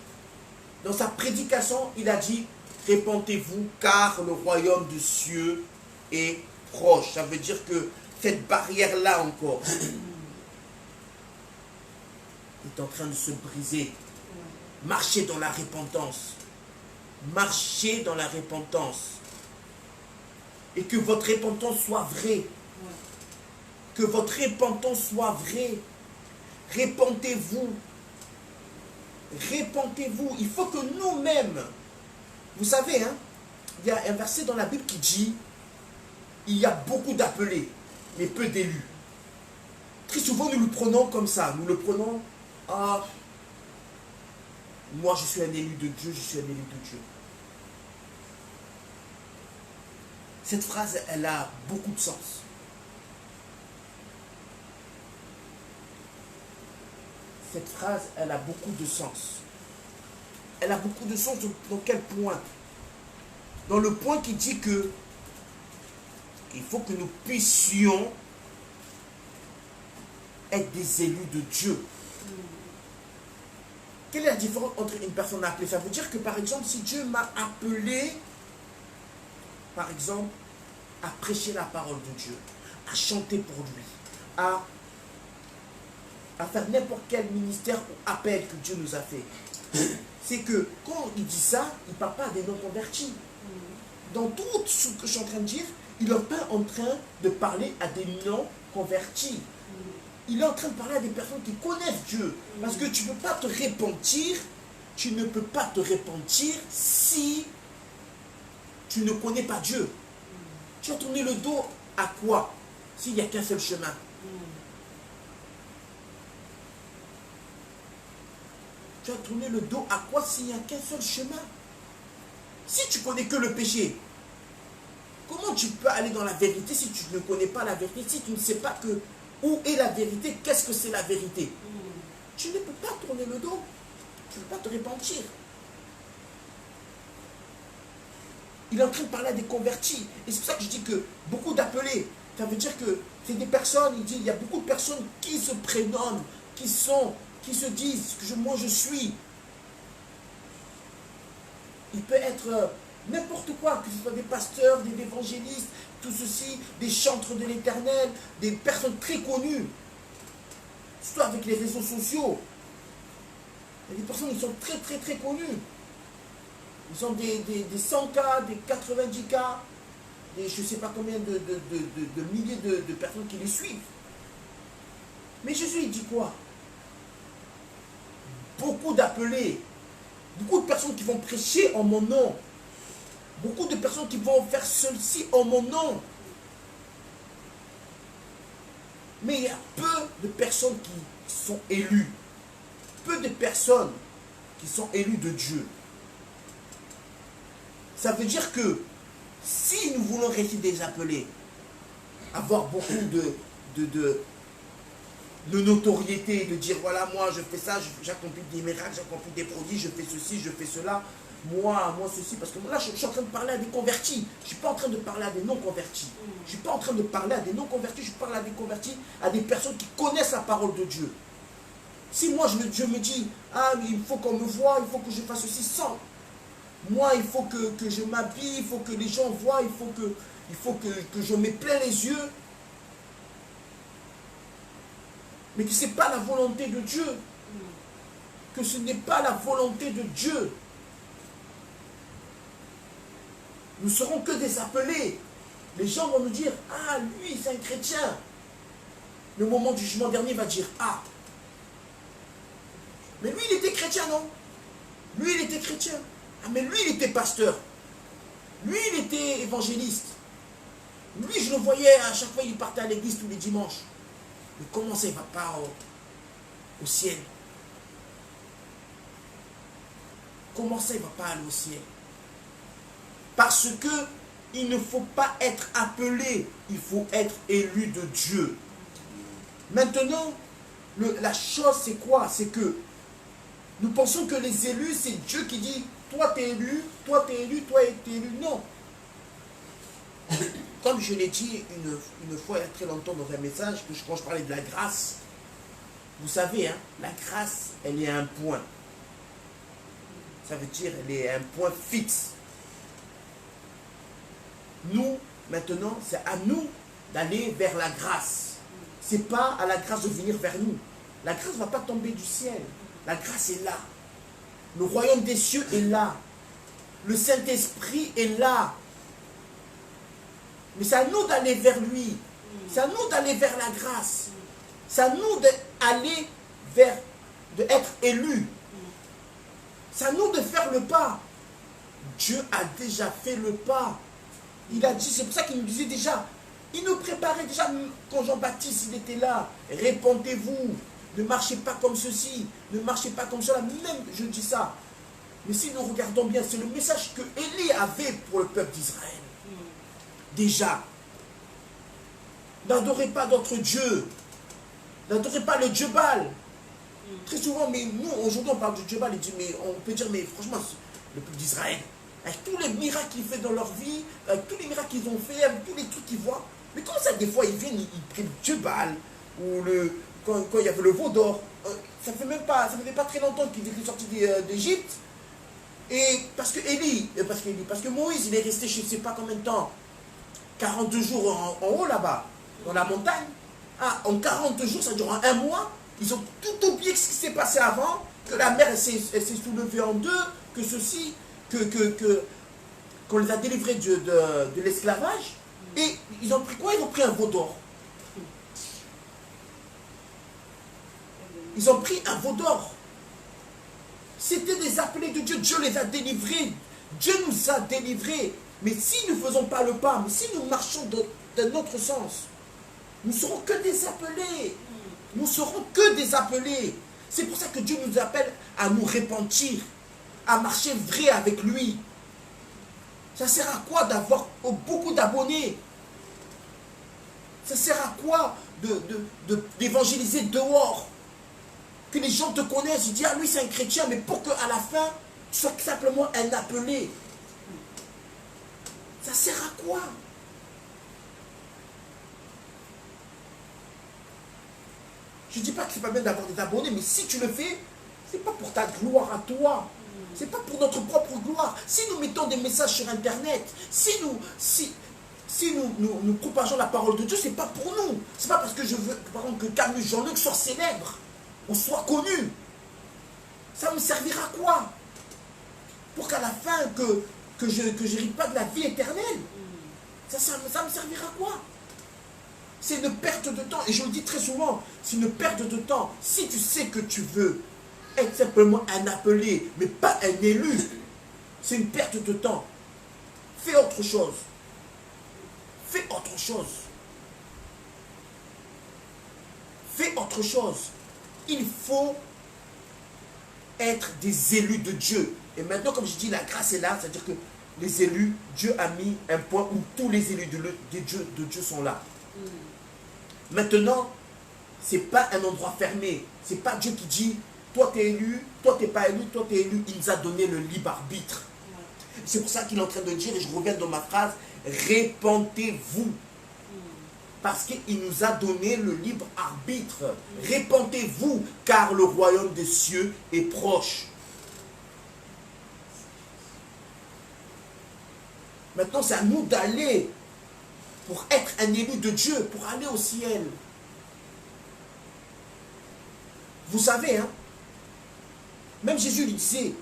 dans sa prédication, il a dit, répentez-vous, car le royaume des cieux est proche. Ça veut dire que cette barrière-là encore est en train de se briser. Marchez dans la repentance. Marchez dans la repentance. Et que votre repentance soit vraie. Que votre repentance soit vraie. Répentez-vous. Répentez-vous. Il faut que nous-mêmes, vous savez, hein, il y a un verset dans la Bible qui dit, il y a beaucoup d'appelés, mais peu d'élus. Très souvent, nous le prenons comme ça. Nous le prenons, moi je suis un élu de Dieu, je suis un élu de Dieu. Cette phrase, elle a beaucoup de sens. Cette phrase, elle a beaucoup de sens. Elle a beaucoup de sens dans quel point? Dans le point qui dit que il faut que nous puissions être des élus de Dieu. Quelle est la différence entre une personne appelée? Ça veut dire que, par exemple, si Dieu m'a appelé, par exemple, à prêcher la parole de Dieu, à chanter pour lui, à faire n'importe quel ministère ou appel que Dieu nous a fait, c'est que quand il dit ça, il ne parle pas à des non-convertis. Dans tout ce que je suis en train de dire, il n'est pas en train de parler à des non-convertis. Il est en train de parler à des personnes qui connaissent Dieu. Parce que tu ne peux pas te repentir, si tu ne connais pas Dieu. Tu as tourné le dos à quoi? S'il n'y a qu'un seul chemin. Tu as tourné le dos à quoi s'il n'y a qu'un seul chemin? Si tu connais que le péché, comment tu peux aller dans la vérité si tu ne connais pas la vérité, si tu ne sais pas que où est la vérité, qu'est-ce que c'est la vérité? Tu ne peux pas tourner le dos, tu ne peux pas te repentir. Il est en train de parler à des convertis. Et c'est pour ça que je dis que beaucoup d'appelés, ça veut dire que c'est des personnes, il dit, il y a beaucoup de personnes qui se prénomment, qui se disent que moi je suis. Il peut être n'importe quoi, que ce soit des pasteurs, des évangélistes, tout ceci, des chantres de l'Éternel, des personnes très connues, surtout avec les réseaux sociaux. Il y a des personnes qui sont très très très connues. Ils ont des 100K, des 90K, des je ne sais pas combien de milliers de personnes qui les suivent. Mais Jésus, il dit quoi? Beaucoup d'appelés, beaucoup de personnes qui vont prêcher en mon nom, Beaucoup de personnes qui vont faire ceci en mon nom. Mais il y a peu de personnes qui sont élues. Peu de personnes qui sont élues de Dieu. Ça veut dire que si nous voulons rester des appelés, avoir beaucoup de notoriété, de dire voilà, moi je fais ça, j'accomplis des miracles, j'accomplis des prodiges, je fais ceci, je fais cela, moi ceci, parce que là je suis en train de parler à des convertis, je ne suis pas en train de parler à des non-convertis, je ne suis pas en train de parler à des non-convertis, je parle à des convertis, à des personnes qui connaissent la parole de Dieu. Si moi je me dis, ah il faut qu'on me voie, il faut que je fasse ceci, sans, moi il faut que je m'habille, il faut que les gens voient, il faut que je me plains les yeux, mais que ce n'est pas la volonté de Dieu, que ce n'est pas la volonté de Dieu. Nous ne serons que des appelés. Les gens vont nous dire, ah lui c'est un chrétien. Le moment du jugement dernier va dire, ah, mais lui il était chrétien, non? Lui il était chrétien. Ah mais lui il était pasteur. Lui il était évangéliste. Lui je le voyais à chaque fois il partait à l'église tous les dimanches. Mais comment ça, il ne va pas au ciel? Comment ça, il ne va pas aller au ciel? Parce que il ne faut pas être appelé, il faut être élu de Dieu. Maintenant, la chose c'est quoi? C'est que nous pensons que les élus, c'est Dieu qui dit, toi tu es élu, toi tu es élu, toi tu es élu. Non. Comme je l'ai dit une fois il y a très longtemps dans un message, quand je parlais de la grâce, vous savez, hein, la grâce, elle est un point. Ça veut dire elle est un point fixe. Nous, maintenant, c'est à nous d'aller vers la grâce. Ce n'est pas à la grâce de venir vers nous. La grâce ne va pas tomber du ciel. La grâce est là. Le royaume des cieux est là. Le Saint-Esprit est là. Mais c'est à nous d'aller vers lui. C'est à nous d'aller vers la grâce. C'est à nous d'aller vers, d'être élus. C'est à nous de faire le pas. Dieu a déjà fait le pas. Il a dit, c'est pour ça qu'il nous disait déjà, il nous préparait déjà quand Jean-Baptiste il était là. Répentez-vous, ne marchez pas comme ceci, ne marchez pas comme cela. Même je dis ça. Mais si nous regardons bien, c'est le message que Élie avait pour le peuple d'Israël. Déjà, n'adorez pas d'autres dieux, n'adorez pas le Dieu Baal. Très souvent, mais nous, aujourd'hui, on parle du Dieu Baal, mais on peut dire, mais franchement, le peuple d'Israël, avec tous les miracles qu'ils font dans leur vie, avec tous les miracles qu'ils ont fait, avec tous les trucs qu'ils voient, mais comment ça, des fois, ils viennent, ils prient le Dieu Baal, ou quand il y avait le veau d'or, ça ne faisait pas très longtemps qu'ils étaient sortis d'Égypte, et parce que Moïse, il est resté je ne sais pas combien de temps, 40 jours en haut là-bas, dans la montagne. Ah, en 40 jours, ça dure un mois. Ils ont tout oublié ce qui s'est passé avant, que la mer s'est soulevée en deux, que ceci, qu'on les a délivrés de l'esclavage. Et ils ont pris quoi? Ils ont pris un veau d'or. Ils ont pris un veau d'or. C'était des appelés de Dieu. Dieu les a délivrés. Dieu nous a délivrés. Mais si nous ne faisons pas le pas, mais si nous marchons dans notre sens, nous ne serons que des appelés. Nous ne serons que des appelés. C'est pour ça que Dieu nous appelle à nous repentir, à marcher vrai avec lui. Ça sert à quoi d'avoir beaucoup d'abonnés? Ça sert à quoi d'évangéliser dehors? Que les gens te connaissent, ils disent, ah lui c'est un chrétien, mais pour qu'à la fin, tu sois simplement un appelé. Ça sert à quoi? Je ne dis pas que ce n'est pas bien d'avoir des abonnés, mais si tu le fais, ce n'est pas pour ta gloire à toi. Ce n'est pas pour notre propre gloire. Si nous mettons des messages sur Internet, si nous propageons la parole de Dieu, ce n'est pas pour nous. Ce n'est pas parce que je veux, par exemple, que Camus Jean-Luc soit célèbre, on soit connu. Ça me servira à quoi? Pour qu'à la fin, que je n'hérite pas de la vie éternelle. Ça me servira à quoi? C'est une perte de temps. Et je le dis très souvent, c'est une perte de temps. Si tu sais que tu veux être simplement un appelé, mais pas un élu, c'est une perte de temps. Fais autre chose. Fais autre chose. Fais autre chose. Il faut être des élus de Dieu. Et maintenant, comme je dis, la grâce est là, c'est-à-dire que les élus, Dieu a mis un point où tous les élus de Dieu sont là. Maintenant, ce n'est pas un endroit fermé. Ce n'est pas Dieu qui dit, toi tu es élu, toi tu n'es pas élu, toi tu es élu. Il nous a donné le libre arbitre. C'est pour ça qu'il est en train de dire, et je reviens dans ma phrase, répentez-vous. Parce qu'il nous a donné le libre arbitre. Répentez-vous, car le royaume des cieux est proche. Maintenant, c'est à nous d'aller pour être un élu de Dieu, pour aller au ciel. Vous savez, hein, même Jésus lui disait,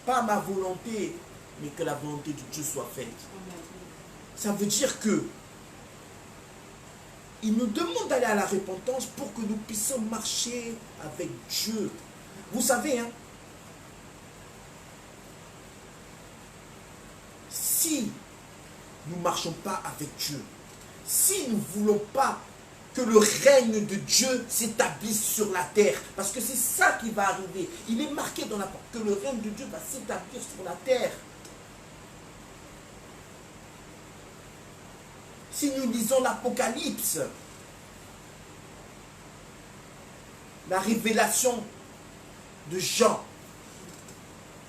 pas ma volonté, mais que la volonté de Dieu soit faite. Ça veut dire que il nous demande d'aller à la repentance pour que nous puissions marcher avec Dieu. Vous savez, hein, si nous ne marchons pas avec Dieu, si nous ne voulons pas que le règne de Dieu s'établisse sur la terre, parce que c'est ça qui va arriver. Il est marqué dans la parole que le règne de Dieu va s'établir sur la terre. Si nous lisons l'Apocalypse, la révélation de Jean,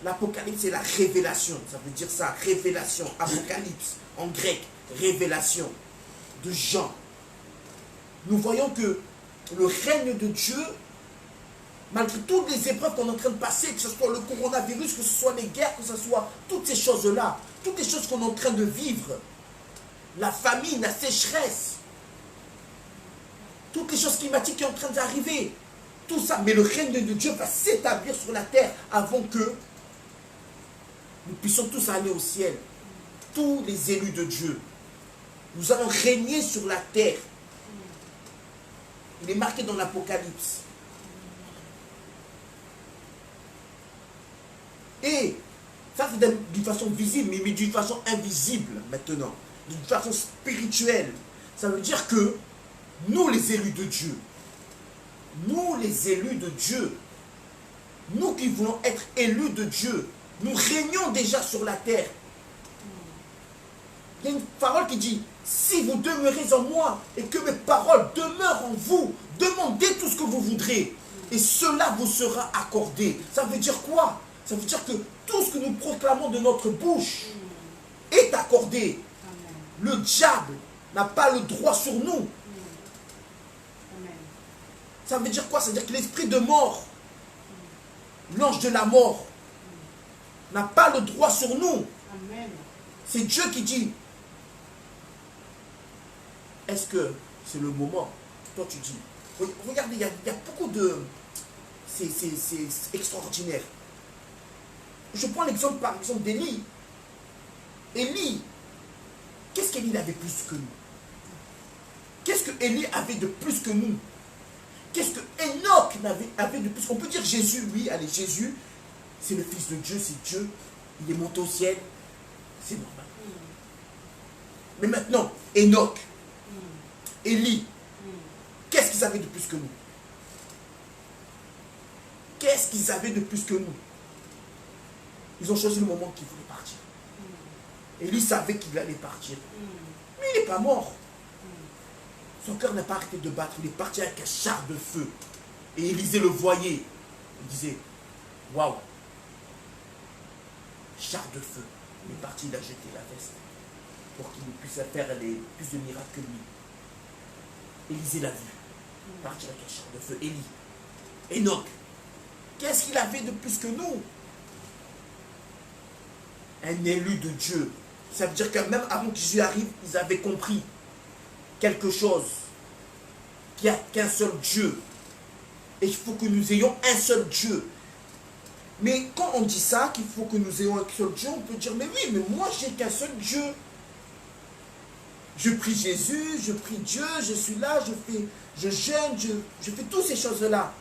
l'Apocalypse c'est la révélation, ça veut dire ça, révélation, Apocalypse, en grec, révélation de Jean. Nous voyons que le règne de Dieu, malgré toutes les épreuves qu'on est en train de passer, que ce soit le coronavirus, que ce soit les guerres, que ce soit toutes ces choses-là, toutes les choses qu'on est en train de vivre, la famine, la sécheresse, toutes les choses climatiques qui sont en train d'arriver, tout ça, mais le règne de Dieu va s'établir sur la terre avant que nous puissions tous aller au ciel. Tous les élus de Dieu. Nous allons régner sur la terre. Il est marqué dans l'Apocalypse. Et ça c'est d'une façon visible, mais d'une façon invisible maintenant. D'une façon spirituelle. Ça veut dire que nous les élus de Dieu, nous les élus de Dieu, nous qui voulons être élus de Dieu, nous régnons déjà sur la terre. Il y a une parole qui dit, si vous demeurez en moi et que mes paroles demeurent en vous, demandez tout ce que vous voudrez et cela vous sera accordé. Ça veut dire quoi? Ça veut dire que tout ce que nous proclamons de notre bouche est accordé. Le diable n'a pas le droit sur nous. Ça veut dire quoi? Ça veut dire que l'esprit de mort, l'ange de la mort, n'a pas le droit sur nous. C'est Dieu qui dit, est-ce que c'est le moment? Toi tu dis, regardez, il y a beaucoup de... C'est extraordinaire. Je prends l'exemple par exemple d'Élie. Élie, qu'est-ce qu'Élie avait plus que nous? Qu'est-ce que Élie avait de plus que nous? Qu'est-ce que Enoch avait de plus? On peut dire Jésus, oui, allez, Jésus, c'est le Fils de Dieu, c'est Dieu, il est monté au ciel, c'est normal. Mais maintenant, Enoch, Élie, qu'est-ce qu'ils avaient de plus que nous? Qu'est-ce qu'ils avaient de plus que nous? Ils ont choisi le moment qu'ils voulaient partir. Élie savait qu'il allait partir. Mais il n'est pas mort. Son cœur n'a pas arrêté de battre. Il est parti avec un char de feu. Et Élisée le voyait. Il disait, waouh, char de feu. Il est parti, il a jeté la veste pour qu'il puisse faire plus de miracles que lui. Élisée l'a vu. Partir avec un char de feu. Élie. Enoch. Qu'est-ce qu'il avait de plus que nous? Un élu de Dieu. Ça veut dire que même avant que Jésus arrive, ils avaient compris quelque chose, qu'il n'y a qu'un seul Dieu. Et il faut que nous ayons un seul Dieu. Mais quand on dit ça, qu'il faut que nous ayons un seul Dieu, on peut dire, mais oui, mais moi j'ai qu'un seul Dieu. Je prie Jésus, je prie Dieu, je suis là, je jeûne, je fais toutes ces choses-là.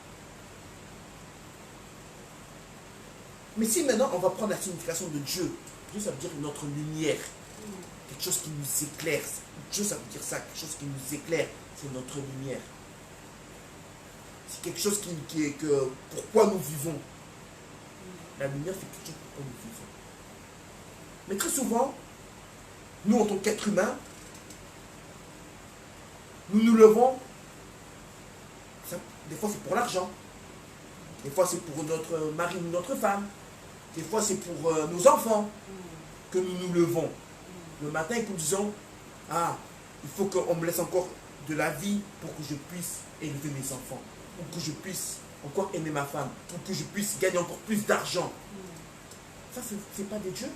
Mais si maintenant on va prendre la signification de Dieu, Dieu ça veut dire notre lumière. Quelque chose qui nous éclaire. Dieu, ça veut dire ça. Quelque chose qui nous éclaire. C'est notre lumière. C'est quelque chose qui est que pourquoi nous vivons. La lumière, c'est quelque chose pourquoi nous vivons. Mais très souvent, nous, en tant qu'êtres humains, nous nous levons. Des fois, c'est pour l'argent. Des fois, c'est pour notre mari ou notre femme. Des fois, c'est pour nos enfants que nous nous levons. Le matin, et que nous disons, ah, il faut qu'on me laisse encore de la vie pour que je puisse élever mes enfants, pour que je puisse encore aimer ma femme, pour que je puisse gagner encore plus d'argent. Ça, c'est pas des dieux.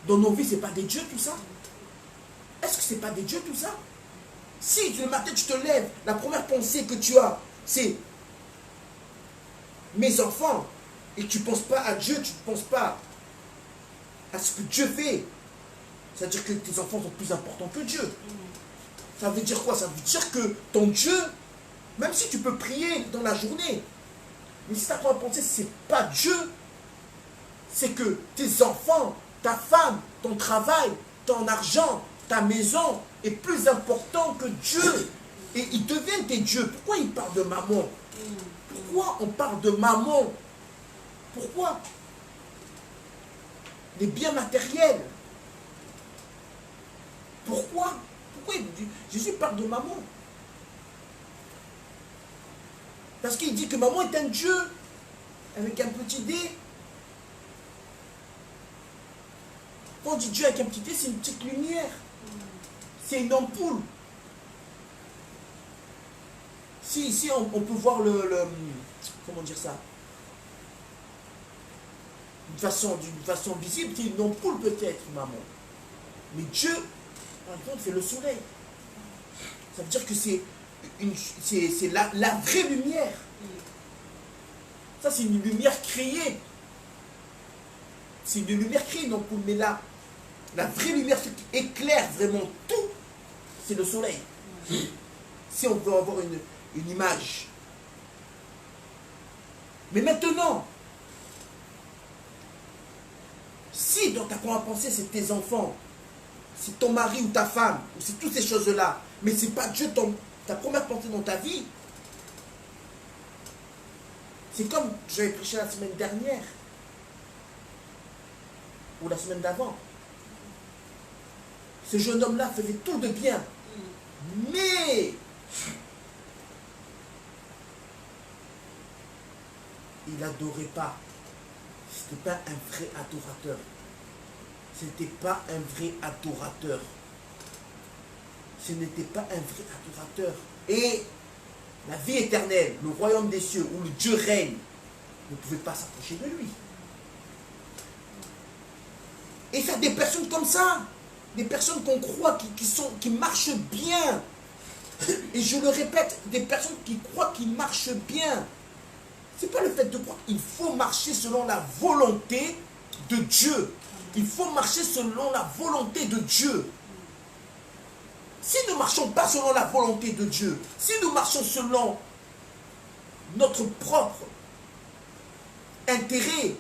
Dans nos vies, c'est pas des dieux tout ça. Est-ce que c'est pas des dieux tout ça? Si le matin tu te lèves, la première pensée que tu as, c'est mes enfants, et tu ne penses pas à Dieu, tu ne penses pas à ce que Dieu fait, c'est-à-dire que tes enfants sont plus importants que Dieu. Ça veut dire quoi? Ça veut dire que ton Dieu, même si tu peux prier dans la journée, mais si ta première pensée, ce n'est pas Dieu, c'est que tes enfants, ta femme, ton travail, ton argent, ta maison est plus important que Dieu. Et ils deviennent tes dieux. Pourquoi ils parlent de maman? Pourquoi on parle de maman? Pourquoi? Les biens matériels. Pourquoi? Pourquoi Jésus parle de maman? Parce qu'il dit que maman est un Dieu avec un petit dé. Quand on dit Dieu avec un petit dé, c'est une petite lumière. C'est une ampoule. Si ici on peut voir comment dire ça, d'une façon visible, c'est une ampoule peut-être, maman. Mais Dieu, par exemple, c'est le soleil. Ça veut dire que c'est la vraie lumière. Ça, c'est une lumière créée. C'est une lumière créée, une ampoule. Mais là, la vraie lumière, ce qui éclaire vraiment tout, c'est le soleil. Si on veut avoir une image. Mais maintenant, si dans ta première pensée, c'est tes enfants, c'est ton mari ou ta femme, ou c'est toutes ces choses-là, mais c'est pas Dieu, ta première pensée dans ta vie, c'est comme j'avais prêché la semaine dernière, ou la semaine d'avant. Ce jeune homme-là faisait tout de bien, mais il n'adorait pas. Ce n'était pas un vrai adorateur. Ce n'était pas un vrai adorateur. Ce n'était pas un vrai adorateur. Et la vie éternelle, le royaume des cieux, où le Dieu règne, ne pouvait pas s'approcher de lui. Et ça, des personnes comme ça, des personnes qu'on croit, qui marchent bien. Et je le répète, des personnes qui croient qu'ils marchent bien. Ce n'est pas le fait de croire. Il faut marcher selon la volonté de Dieu. Il faut marcher selon la volonté de Dieu. Si nous ne marchons pas selon la volonté de Dieu, si nous marchons selon notre propre intérêt,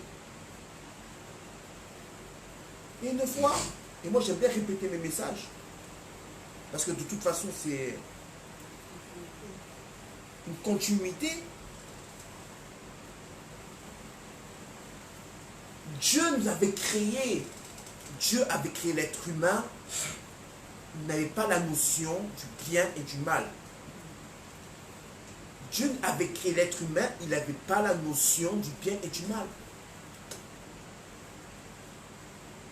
et une fois, et moi j'aime bien répéter mes messages, parce que de toute façon c'est une continuité. Dieu nous avait créé, Dieu avait créé l'être humain, il n'avait pas la notion du bien et du mal. Dieu avait créé l'être humain, il n'avait pas la notion du bien et du mal.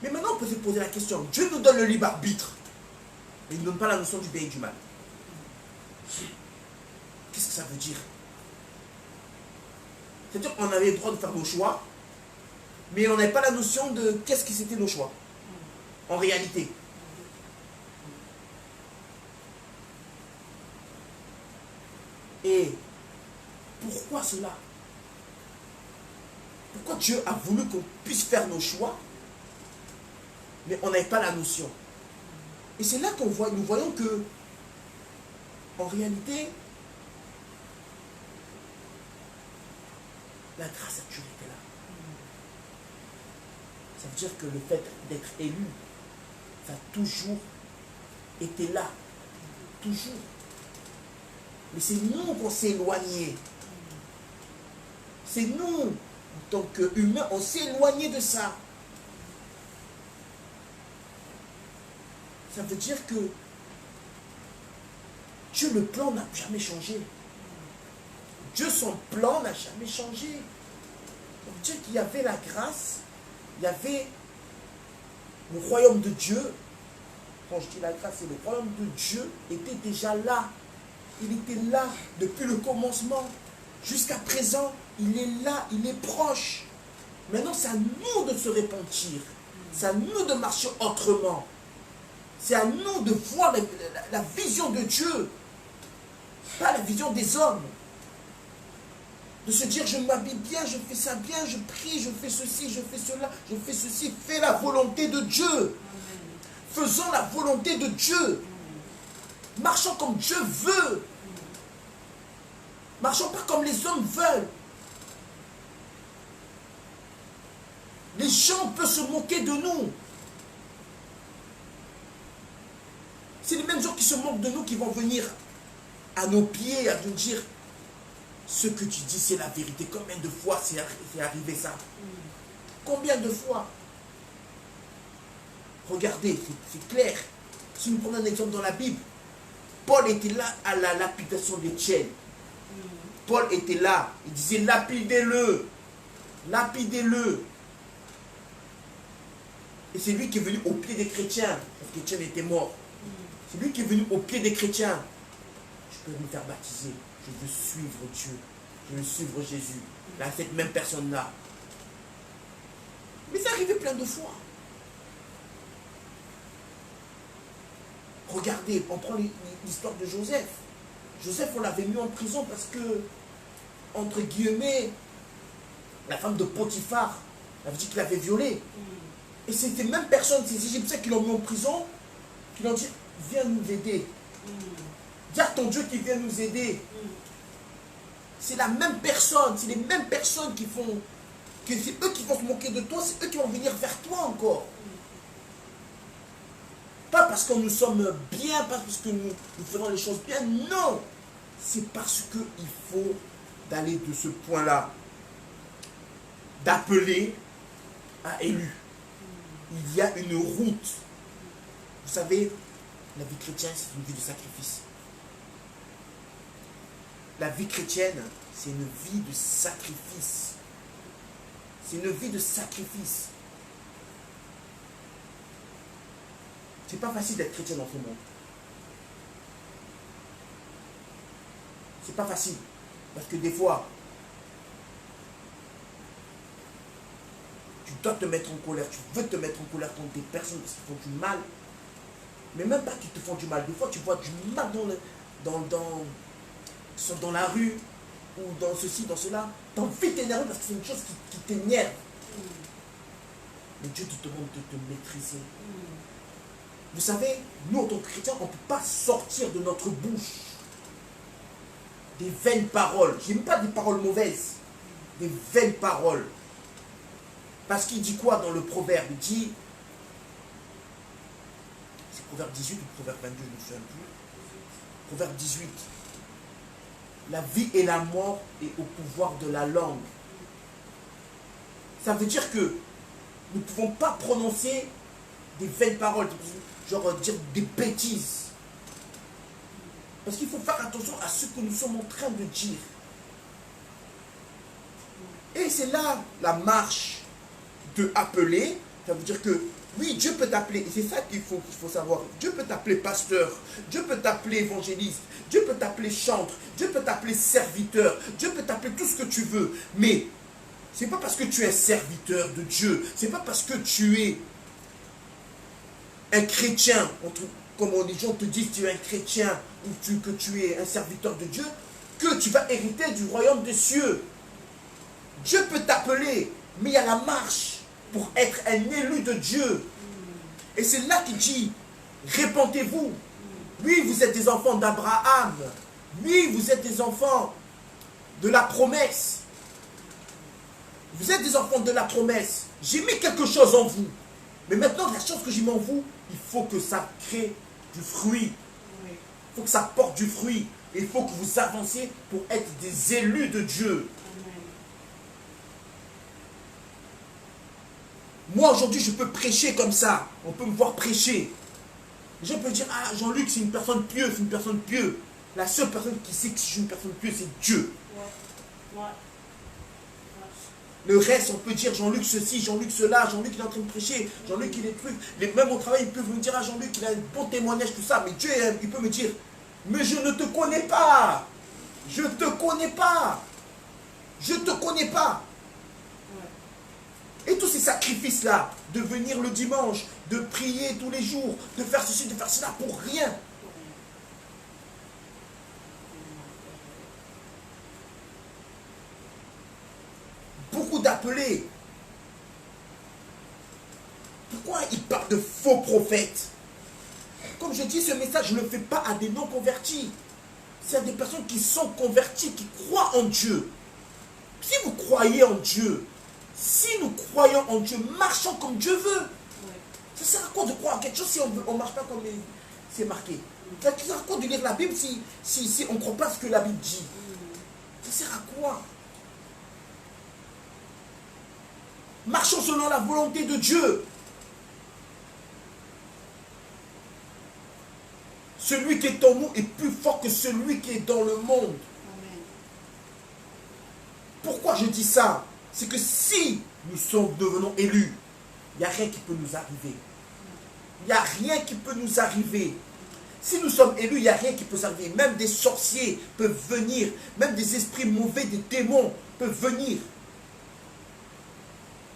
Mais maintenant on peut se poser la question, Dieu nous donne le libre arbitre, mais il ne donne pas la notion du bien et du mal. Qu'est-ce que ça veut dire? C'est-à-dire qu'on avait le droit de faire nos choix, mais on n'avait pas la notion de qu'est-ce qui c'était nos choix, en réalité. Et pourquoi cela? Pourquoi Dieu a voulu qu'on puisse faire nos choix, mais on n'avait pas la notion? Et c'est là qu'on voit, nous voyons que, en réalité, la grâce a toujours été là. Ça veut dire que le fait d'être élu, ça a toujours été là. Toujours. Mais c'est nous qu'on s'est éloignés. C'est nous, en tant qu'humains, on s'est éloignés de ça. Ça veut dire que Dieu, le plan n'a jamais changé. Dieu, son plan n'a jamais changé. Donc Dieu, qu'il y avait la grâce, il y avait le royaume de Dieu. Quand je dis la grâce, c'est le royaume de Dieu était déjà là. Il était là depuis le commencement. Jusqu'à présent, il est là, il est proche. Maintenant, c'est à nous de se repentir. C'est à nous de marcher autrement. C'est à nous de voir la vision de Dieu. Pas la vision des hommes. De se dire, je m'habille bien, je fais ça bien, je prie, je fais ceci, je fais cela, je fais ceci. Fais la volonté de Dieu. Faisons la volonté de Dieu. Marchons comme Dieu veut. Marchons pas comme les hommes veulent. Les gens peuvent se moquer de nous. C'est les mêmes gens qui se moquent de nous qui vont venir à nos pieds, à nous dire ce que tu dis, c'est la vérité. Combien de fois c'est arrivé ça? Combien de fois? Regardez, c'est clair. Si nous prenons un exemple dans la Bible, Paul était là à la lapidation d'Étienne. Paul était là, il disait lapidez-le, lapidez-le. Et c'est lui qui est venu au pied des chrétiens, parce qu'Étienne était mort. C'est lui qui est venu au pied des chrétiens. Je peux me faire baptiser, je veux suivre Dieu, je veux suivre Jésus. Là, cette même personne-là. Mais c'est arrivé plein de fois. Regardez, on prend l'histoire de Joseph. Joseph, on l'avait mis en prison parce que, entre guillemets, la femme de Potiphar avait dit qu'il l'avait violé. Et c'était même personne, ces Égyptiens qui l'ont mis en prison, qui l'ont dit, viens nous aider. Dis à ton Dieu qui vient nous aider. C'est la même personne, c'est les mêmes personnes qui font, que c'est eux qui vont se moquer de toi, c'est eux qui vont venir vers toi encore. Pas parce que nous sommes bien, pas parce que nous faisons les choses bien, non. C'est parce qu'il faut d'aller de ce point-là, d'appeler à élu. Il y a une route. Vous savez, la vie chrétienne, c'est une vie de sacrifice. La vie chrétienne, c'est une vie de sacrifice. C'est une vie de sacrifice. C'est pas facile d'être chrétien dans ce monde. C'est pas facile. Parce que des fois, tu dois te mettre en colère, tu veux te mettre en colère contre des personnes qui te font du mal. Mais même pas qui te font du mal. Des fois, tu vois du mal dans la rue, ou dans ceci, dans cela. Tu as envie de t'énerver parce que c'est une chose qui t'énerve. Mais Dieu te demande de te maîtriser. Vous savez, nous, en tant que chrétiens, on ne peut pas sortir de notre bouche des vaines paroles. Je n'aime pas des paroles mauvaises, des vaines paroles. Parce qu'il dit quoi dans le proverbe? Il dit, c'est proverbe 18 ou proverbe 22, je ne me souviens plus. Proverbe 18. La vie et la mort est au pouvoir de la langue. Ça veut dire que nous ne pouvons pas prononcer des vaines paroles, genre dire des bêtises. Parce qu'il faut faire attention à ce que nous sommes en train de dire. Et c'est là la marche de appeler. Ça veut dire que, oui, Dieu peut t'appeler. Et c'est ça qu'il faut savoir. Dieu peut t'appeler pasteur. Dieu peut t'appeler évangéliste. Dieu peut t'appeler chantre. Dieu peut t'appeler serviteur. Dieu peut t'appeler tout ce que tu veux. Mais, c'est pas parce que tu es serviteur de Dieu. C'est pas parce que tu es un chrétien, comme les gens te disent tu es un chrétien ou que tu es un serviteur de Dieu, que tu vas hériter du royaume des cieux. Dieu peut t'appeler, mais il y a la marche pour être un élu de Dieu. Et c'est là qu'il dit, répentez-vous. Oui, vous êtes des enfants d'Abraham. Oui, vous êtes des enfants de la promesse. Vous êtes des enfants de la promesse. J'ai mis quelque chose en vous. Mais maintenant, la chose que j'ai mis en vous, il faut que ça crée du fruit. Oui. Il faut que ça porte du fruit. Et il faut que vous avanciez pour être des élus de Dieu. Amen. Moi, aujourd'hui, je peux prêcher comme ça. On peut me voir prêcher. Les gens peuvent dire, ah, Jean-Luc, c'est une personne pieuse, c'est une personne pieuse. La seule personne qui sait que je suis une personne pieuse, c'est Dieu. Ouais. Ouais. Le reste, on peut dire Jean-Luc ceci, Jean-Luc cela, Jean-Luc il est en train de prêcher, Jean-Luc il est truc. Même au travail, ils peuvent me dire, ah Jean-Luc il a un bon témoignage, tout ça. Mais Dieu, il peut me dire, mais je ne te connais pas. Je ne te connais pas. Je ne te connais pas. Et tous ces sacrifices-là, de venir le dimanche, de prier tous les jours, de faire ceci, de faire cela, pour rien. Beaucoup d'appelés. Pourquoi ils parlent de faux prophètes? Comme je dis, ce message, je ne le fais pas à des non-convertis. C'est à des personnes qui sont converties, qui croient en Dieu. Si vous croyez en Dieu, si nous croyons en Dieu, marchons comme Dieu veut. Ça sert à quoi de croire en quelque chose si on ne marche pas comme c'est marqué? Ça sert à quoi de lire la Bible si on ne croit pas ce que la Bible dit? Ça sert à quoi? Marchons selon la volonté de Dieu. Celui qui est en nous est plus fort que celui qui est dans le monde. Amen. Pourquoi je dis ça? C'est que si nous devenons élus, il n'y a rien qui peut nous arriver. Il n'y a rien qui peut nous arriver. Si nous sommes élus, il n'y a rien qui peut nous arriver. Même des sorciers peuvent venir. Même des esprits mauvais, des démons peuvent venir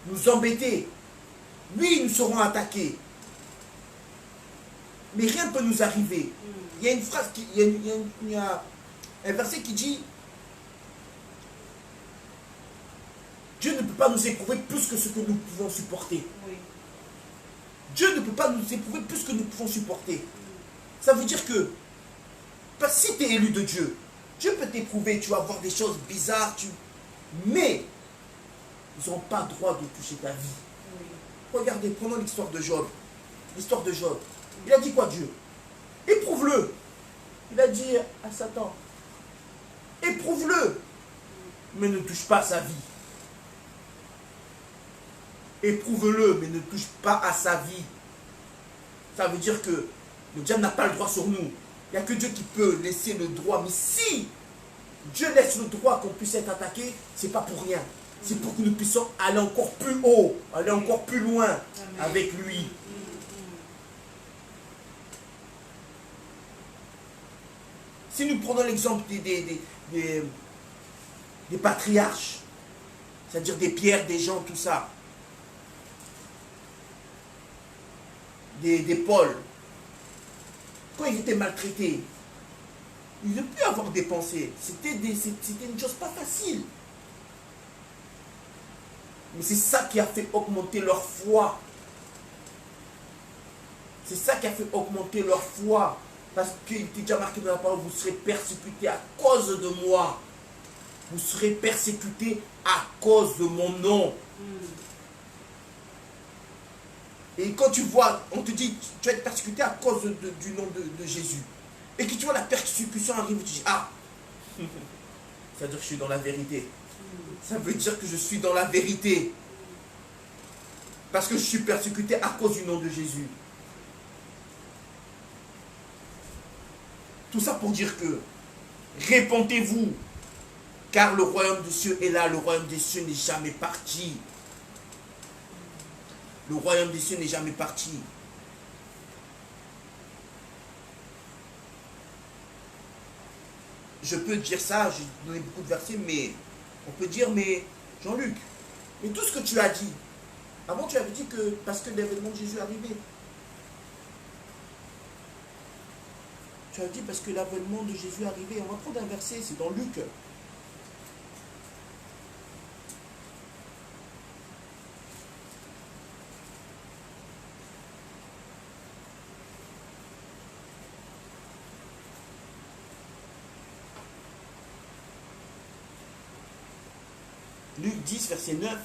nous embêter. Oui, nous serons attaqués. Mais rien ne peut nous arriver. Il y a une phrase, il y a un verset qui dit, Dieu ne peut pas nous éprouver plus que ce que nous pouvons supporter. Oui. Dieu ne peut pas nous éprouver plus que nous pouvons supporter. Ça veut dire que, parce que si tu es élu de Dieu, Dieu peut t'éprouver, tu vas voir des choses bizarres, mais ils n'auront pas le droit de toucher ta vie. Oui. Regardez, prenons l'histoire de Job. L'histoire de Job. Il a dit quoi, Dieu? Éprouve-le. Il a dit à Satan, éprouve-le, mais ne touche pas à sa vie. Éprouve-le, mais ne touche pas à sa vie. Ça veut dire que le diable n'a pas le droit sur nous. Il n'y a que Dieu qui peut laisser le droit. Mais si Dieu laisse le droit qu'on puisse être attaqué, ce n'est pas pour rien. C'est pour que nous puissions aller encore plus haut, aller encore plus loin avec lui. Si nous prenons l'exemple des patriarches, c'est-à-dire des Pierres, des Jean, tout ça, des Paul, quand ils étaient maltraités, ils ne pouvaient avoir des pensées. C'était une chose pas facile. Mais c'est ça qui a fait augmenter leur foi. C'est ça qui a fait augmenter leur foi. Parce qu'il était déjà marqué dans la parole, vous serez persécutés à cause de moi. Vous serez persécutés à cause de mon nom. Et quand tu vois, on te dit, tu vas être persécuté à cause du nom de Jésus. Et que tu vois la persécution arrive, tu dis, ah, ça veut dire que je suis dans la vérité. Ça veut dire que je suis dans la vérité. Parce que je suis persécuté à cause du nom de Jésus. Tout ça pour dire que, répentez-vous, car le royaume des cieux est là, le royaume des cieux n'est jamais parti. Le royaume des cieux n'est jamais parti. Je peux dire ça, j'ai donné beaucoup de versets, mais on peut dire, mais Jean-Luc, mais tout ce que tu as dit, avant tu avais dit que parce que l'événement de Jésus est arrivé. Tu as dit parce que l'avènement de Jésus est arrivé. On va prendre un verset, c'est dans Luc. Luc 10, verset 9.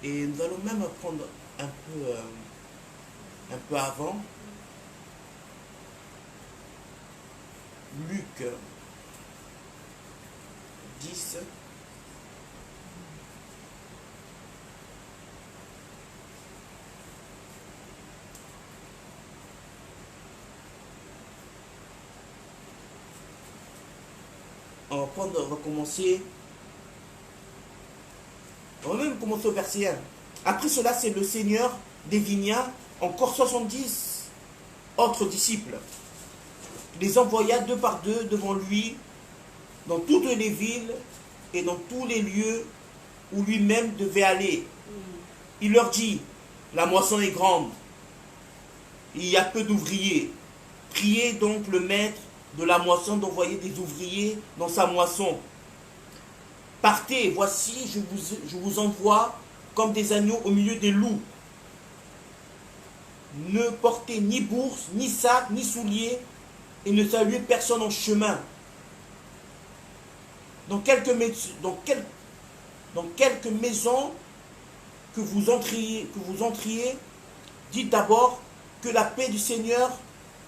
Et nous allons même prendre un peu avant. Luc 10. On va commencer. On va même commencer au verset 1. Après cela, c'est le Seigneur désigna encore 70 autres disciples. Il les envoya 2 par 2 devant lui dans toutes les villes et dans tous les lieux où lui-même devait aller. Il leur dit, la moisson est grande, il y a peu d'ouvriers. Priez donc le maître de la moisson d'envoyer des ouvriers dans sa moisson. Partez, voici, je vous envoie comme des agneaux au milieu des loups. Ne portez ni bourse, ni sac, ni souliers, et ne saluez personne en chemin. Dans quelques maisons que vous entriez, dites d'abord que la paix du Seigneur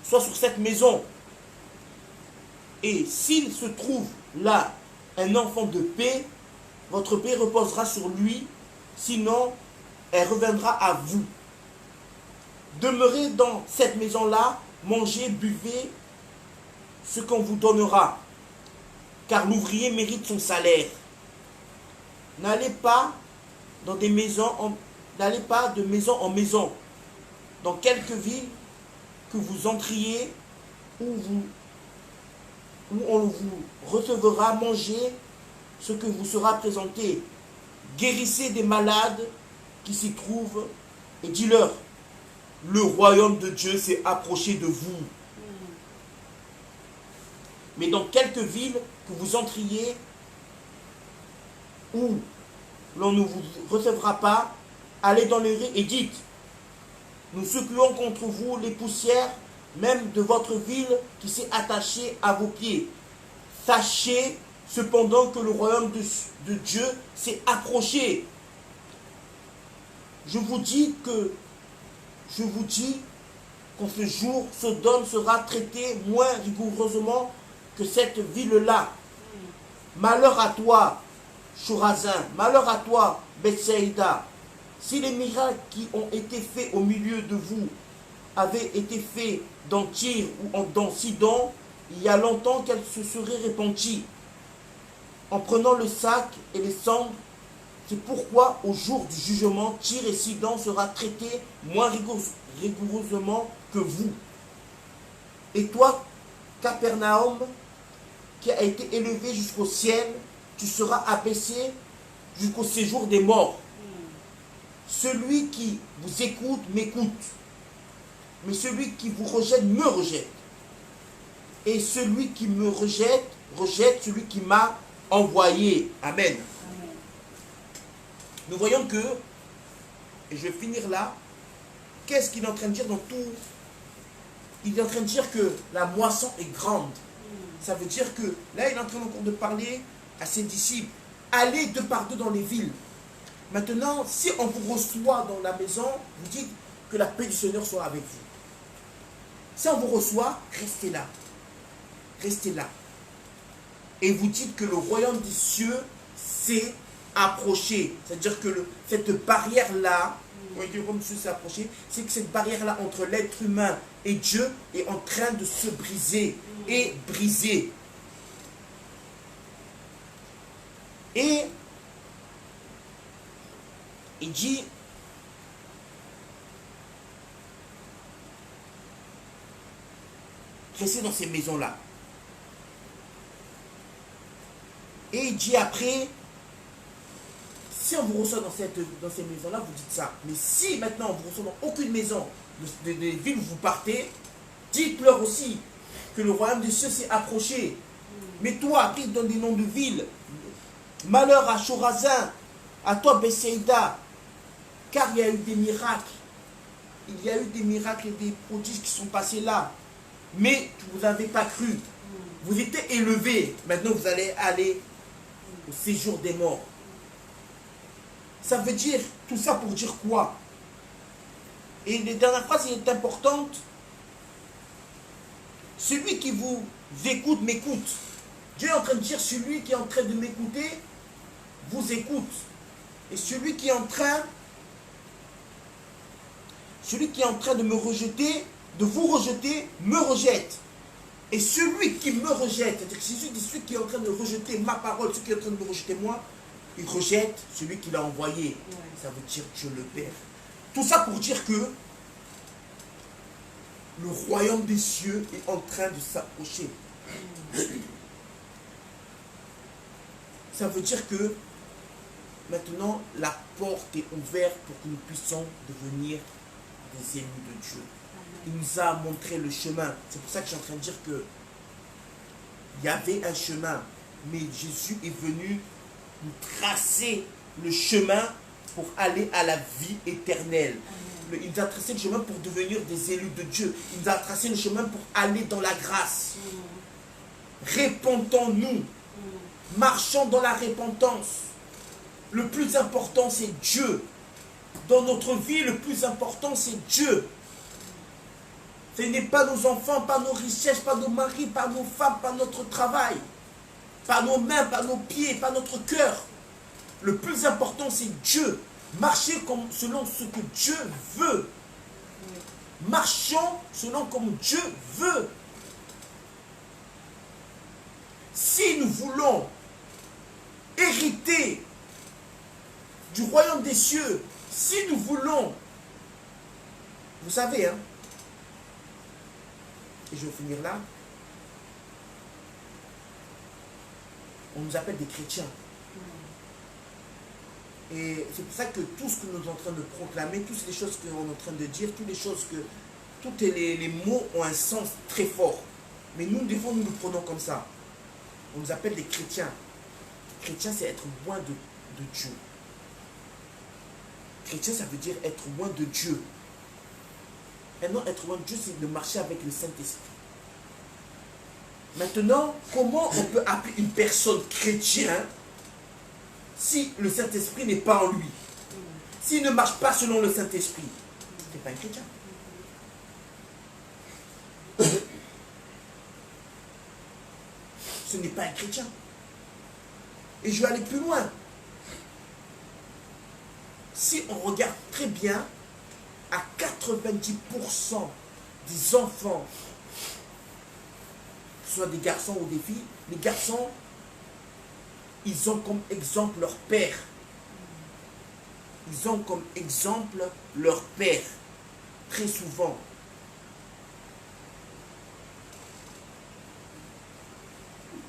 soit sur cette maison. Et s'il se trouve là un enfant de paix, votre paix reposera sur lui, sinon elle reviendra à vous. Demeurez dans cette maison-là, mangez, buvez ce qu'on vous donnera, car l'ouvrier mérite son salaire. N'allez pas de maison en maison, dans quelque ville que vous entriez, où on vous recevra, manger ce que vous sera présenté. Guérissez des malades qui s'y trouvent et dis-leur, le royaume de Dieu s'est approché de vous. Mais dans quelque ville que vous entriez, où l'on ne vous recevra pas, allez dans les rues et dites, nous secouons contre vous les poussières, même de votre ville qui s'est attachée à vos pieds. Sachez cependant que le royaume de Dieu s'est approché. Je vous dis qu'en ce jour, Sodome sera traité moins rigoureusement que cette ville-là. Malheur à toi, Chorazin, malheur à toi, Bethsaïda. Si les miracles qui ont été faits au milieu de vous avaient été faits dans Tyr ou dans Sidon, il y a longtemps qu'elle se serait répandue en prenant le sac et les cendres. C'est pourquoi au jour du jugement, Tyr et Sidon sera traité moins rigoureusement que vous. Et toi, Capernaum, qui a été élevé jusqu'au ciel, tu seras abaissé jusqu'au séjour des morts. Celui qui vous écoute, m'écoute. Mais celui qui vous rejette, me rejette. Et celui qui me rejette, rejette celui qui m'a envoyé. Amen. Amen. Nous voyons que, et je vais finir là, qu'est-ce qu'il est en train de dire dans tout? Il est en train de dire que la moisson est grande. Ça veut dire que, là, il est en train encore de parler à ses disciples. Allez 2 par 2 dans les villes. Maintenant, si on vous reçoit dans la maison, vous dites que la paix du Seigneur soit avec vous. Si on vous reçoit, restez là. Restez là. Et vous dites que le royaume des cieux s'est approché. C'est-à-dire que cette barrière-là, c'est que cette barrière-là entre l'être humain et Dieu est en train de se briser et briser. Et il dit, restez dans ces maisons-là. Et il dit après, si on vous reçoit dans ces maisons-là, vous dites ça. Mais si maintenant on vous reçoit dans aucune maison des villes où vous partez, dites-leur aussi que le royaume des cieux s'est approché. Mais toi, après, il donne des noms de villes. Malheur à Chorazin, à toi Bethsaïda, car il y a eu des miracles. Il y a eu des miracles et des prodiges qui sont passés là. Mais vous n'avez pas cru. Vous étiez élevés. Maintenant, vous allez aller au séjour des morts. Ça veut dire, tout ça pour dire quoi? Et la dernière phrase est importante. Celui qui vous écoute, m'écoute. Dieu est en train de dire, celui qui est en train de m'écouter, vous écoute. Et celui qui est en train de me rejeter, de vous rejeter, me rejette. Et celui qui me rejette, c'est-à-dire que celui qui est en train de rejeter ma parole, celui qui est en train de me rejeter moi, il rejette celui qui l'a envoyé. Ça veut dire Dieu le Père. Tout ça pour dire que le royaume des cieux est en train de s'approcher. Ça veut dire que maintenant la porte est ouverte pour que nous puissions devenir des élus de Dieu. Il nous a montré le chemin. C'est pour ça que je suis en train de dire que il y avait un chemin, mais Jésus est venu nous tracer le chemin pour aller à la vie éternelle. Il nous a tracé le chemin pour devenir des élus de Dieu. Il nous a tracé le chemin pour aller dans la grâce. Répentons-nous. Marchons dans la repentance. Le plus important, c'est Dieu. Dans notre vie, le plus important, c'est Dieu. Ce n'est pas nos enfants, pas nos richesses, pas nos maris, pas nos femmes, pas notre travail, pas nos mains, pas nos pieds, pas notre cœur. Le plus important, c'est Dieu. Marchez selon ce que Dieu veut. Marchons selon comme Dieu veut. Si nous voulons hériter du royaume des cieux, si nous voulons, vous savez, hein, et je vais finir là, on nous appelle des chrétiens. Et c'est pour ça que tout ce que nous sommes en train de proclamer, toutes les choses qu'on est en train de dire, toutes les choses que, tous les mots ont un sens très fort. Mais nous, des fois, nous le prenons comme ça. On nous appelle des chrétiens. Chrétien, c'est être loin de Dieu. Chrétien, ça veut dire être loin de Dieu. Maintenant, être loin de Dieu, c'est de marcher avec le Saint-Esprit. Maintenant, comment on peut appeler une personne chrétienne si le Saint-Esprit n'est pas en lui? S'il ne marche pas selon le Saint-Esprit, ce n'est pas un chrétien. Ce n'est pas un chrétien. Et je vais aller plus loin. Si on regarde très bien, à 90% des enfants, que ce soit des garçons ou des filles, les garçons, ils ont comme exemple leur père. Ils ont comme exemple leur père, très souvent.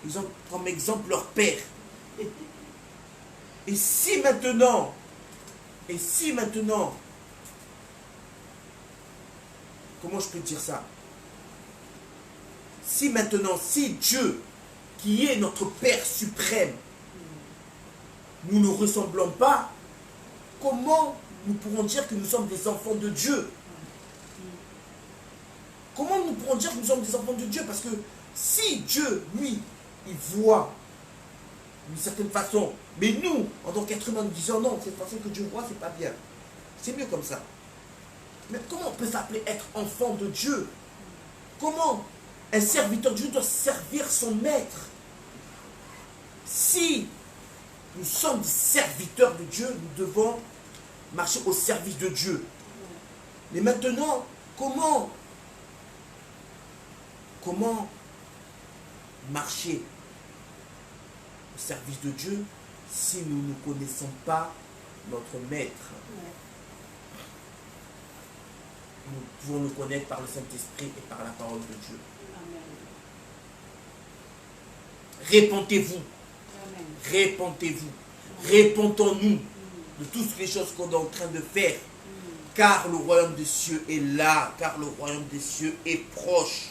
Ils ont comme exemple leur père. Et si maintenant, comment je peux dire ça? Si Dieu, qui est notre Père suprême, nous ne ressemblons pas, comment nous pourrons dire que nous sommes des enfants de Dieu? Comment nous pourrons dire que nous sommes des enfants de Dieu? Parce que si Dieu, lui, il voit d'une certaine façon, mais nous, en tant qu'être humain, nous disons non, cette façon que Dieu voit, c'est pas bien. C'est mieux comme ça. Mais comment on peut s'appeler être enfant de Dieu? Comment un serviteur de Dieu doit servir son maître? Si nous sommes des serviteurs de Dieu, nous devons marcher au service de Dieu. Mais maintenant, comment marcher au service de Dieu si nous ne connaissons pas notre maître? Nous pouvons nous connaître par le Saint-Esprit et par la parole de Dieu. Répentez-vous. Répentez-vous. Répentons-nous de toutes les choses qu'on est en train de faire. Car le royaume des cieux est là. Car le royaume des cieux est proche.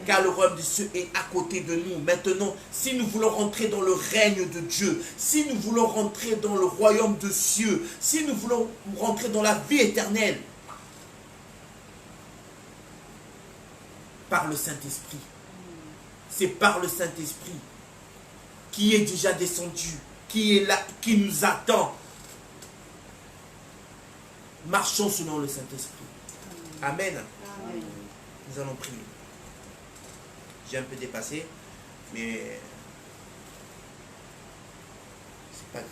car le royaume des cieux est à côté de nous. Maintenant, si nous voulons rentrer dans le règne de Dieu, si nous voulons rentrer dans le royaume des cieux, si nous voulons rentrer dans la vie éternelle, par le Saint-Esprit. C'est par le Saint-Esprit qui est déjà descendu, qui est là, qui nous attend. Marchons selon le Saint-Esprit. Amen. Amen. Nous allons prier. J'ai un peu dépassé, mais c'est pas grave.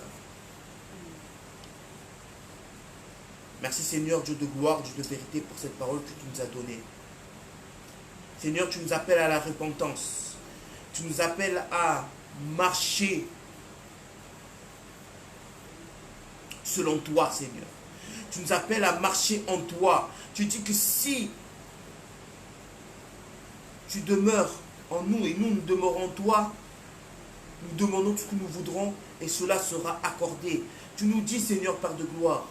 Merci Seigneur, Dieu de gloire, Dieu de vérité, pour cette parole que tu nous as donnée. Seigneur, tu nous appelles à la repentance. Tu nous appelles à marcher selon toi, Seigneur. Tu nous appelles à marcher en toi. Tu dis que si tu demeures en nous et nous demeurons en toi, nous demandons ce que nous voudrons et cela sera accordé. Tu nous dis, Seigneur, Père de gloire,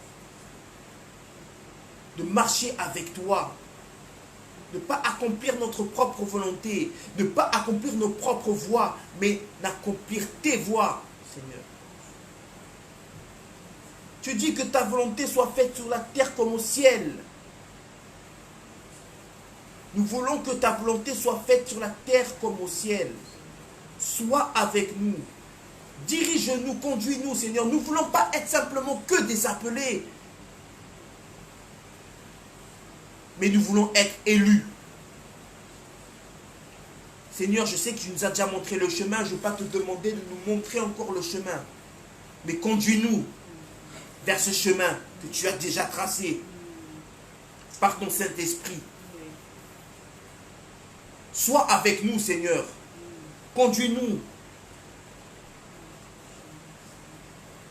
de marcher avec toi, de ne pas accomplir notre propre volonté, de ne pas accomplir nos propres voies, mais d'accomplir tes voies, Seigneur. Tu dis que ta volonté soit faite sur la terre comme au ciel. Nous voulons que ta volonté soit faite sur la terre comme au ciel. Sois avec nous. Dirige-nous, conduis-nous, Seigneur. Nous ne voulons pas être simplement que des appelés. Mais nous voulons être élus. Seigneur, je sais que tu nous as déjà montré le chemin. Je ne vais pas te demander de nous montrer encore le chemin. Mais conduis-nous vers ce chemin que tu as déjà tracé par ton Saint-Esprit. Sois avec nous, Seigneur. Conduis-nous.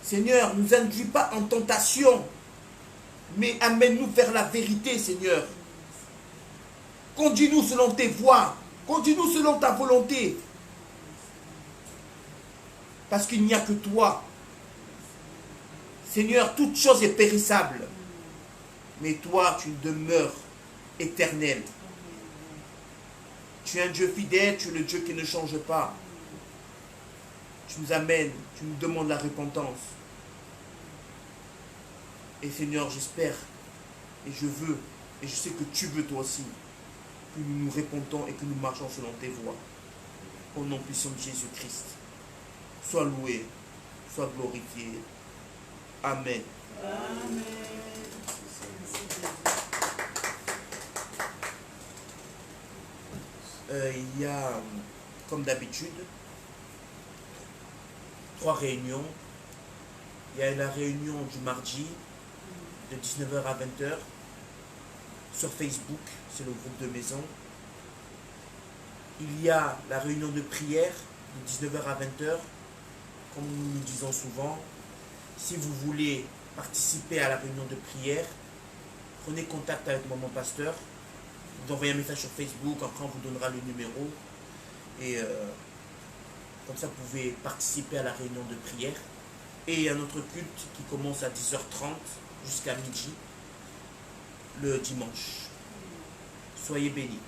Seigneur, ne nous induis pas en tentation, mais amène-nous vers la vérité, Seigneur. Conduis-nous selon tes voies. Conduis-nous selon ta volonté. Parce qu'il n'y a que toi. Seigneur, toute chose est périssable. Mais toi, tu demeures éternel. Tu es un Dieu fidèle, tu es le Dieu qui ne change pas. Tu nous amènes, tu nous demandes la repentance. Et Seigneur, j'espère, et je veux, et je sais que tu veux toi aussi, que nous nous répondons et que nous marchons selon tes voies. Au nom puissant de Jésus-Christ. Sois loué, sois glorifié. Amen. Amen. Il y a, comme d'habitude, 3 réunions. Il y a la réunion du mardi de 19h à 20h sur Facebook, c'est le groupe de maison. Il y a la réunion de prière de 19h à 20h, comme nous le disons souvent. Si vous voulez participer à la réunion de prière, prenez contact avec mon pasteur. Vous envoyez un message sur Facebook, après on vous donnera le numéro. Et comme ça, vous pouvez participer à la réunion de prière. Et il y a notre culte qui commence à 10h30 jusqu'à midi, le dimanche. Soyez bénis.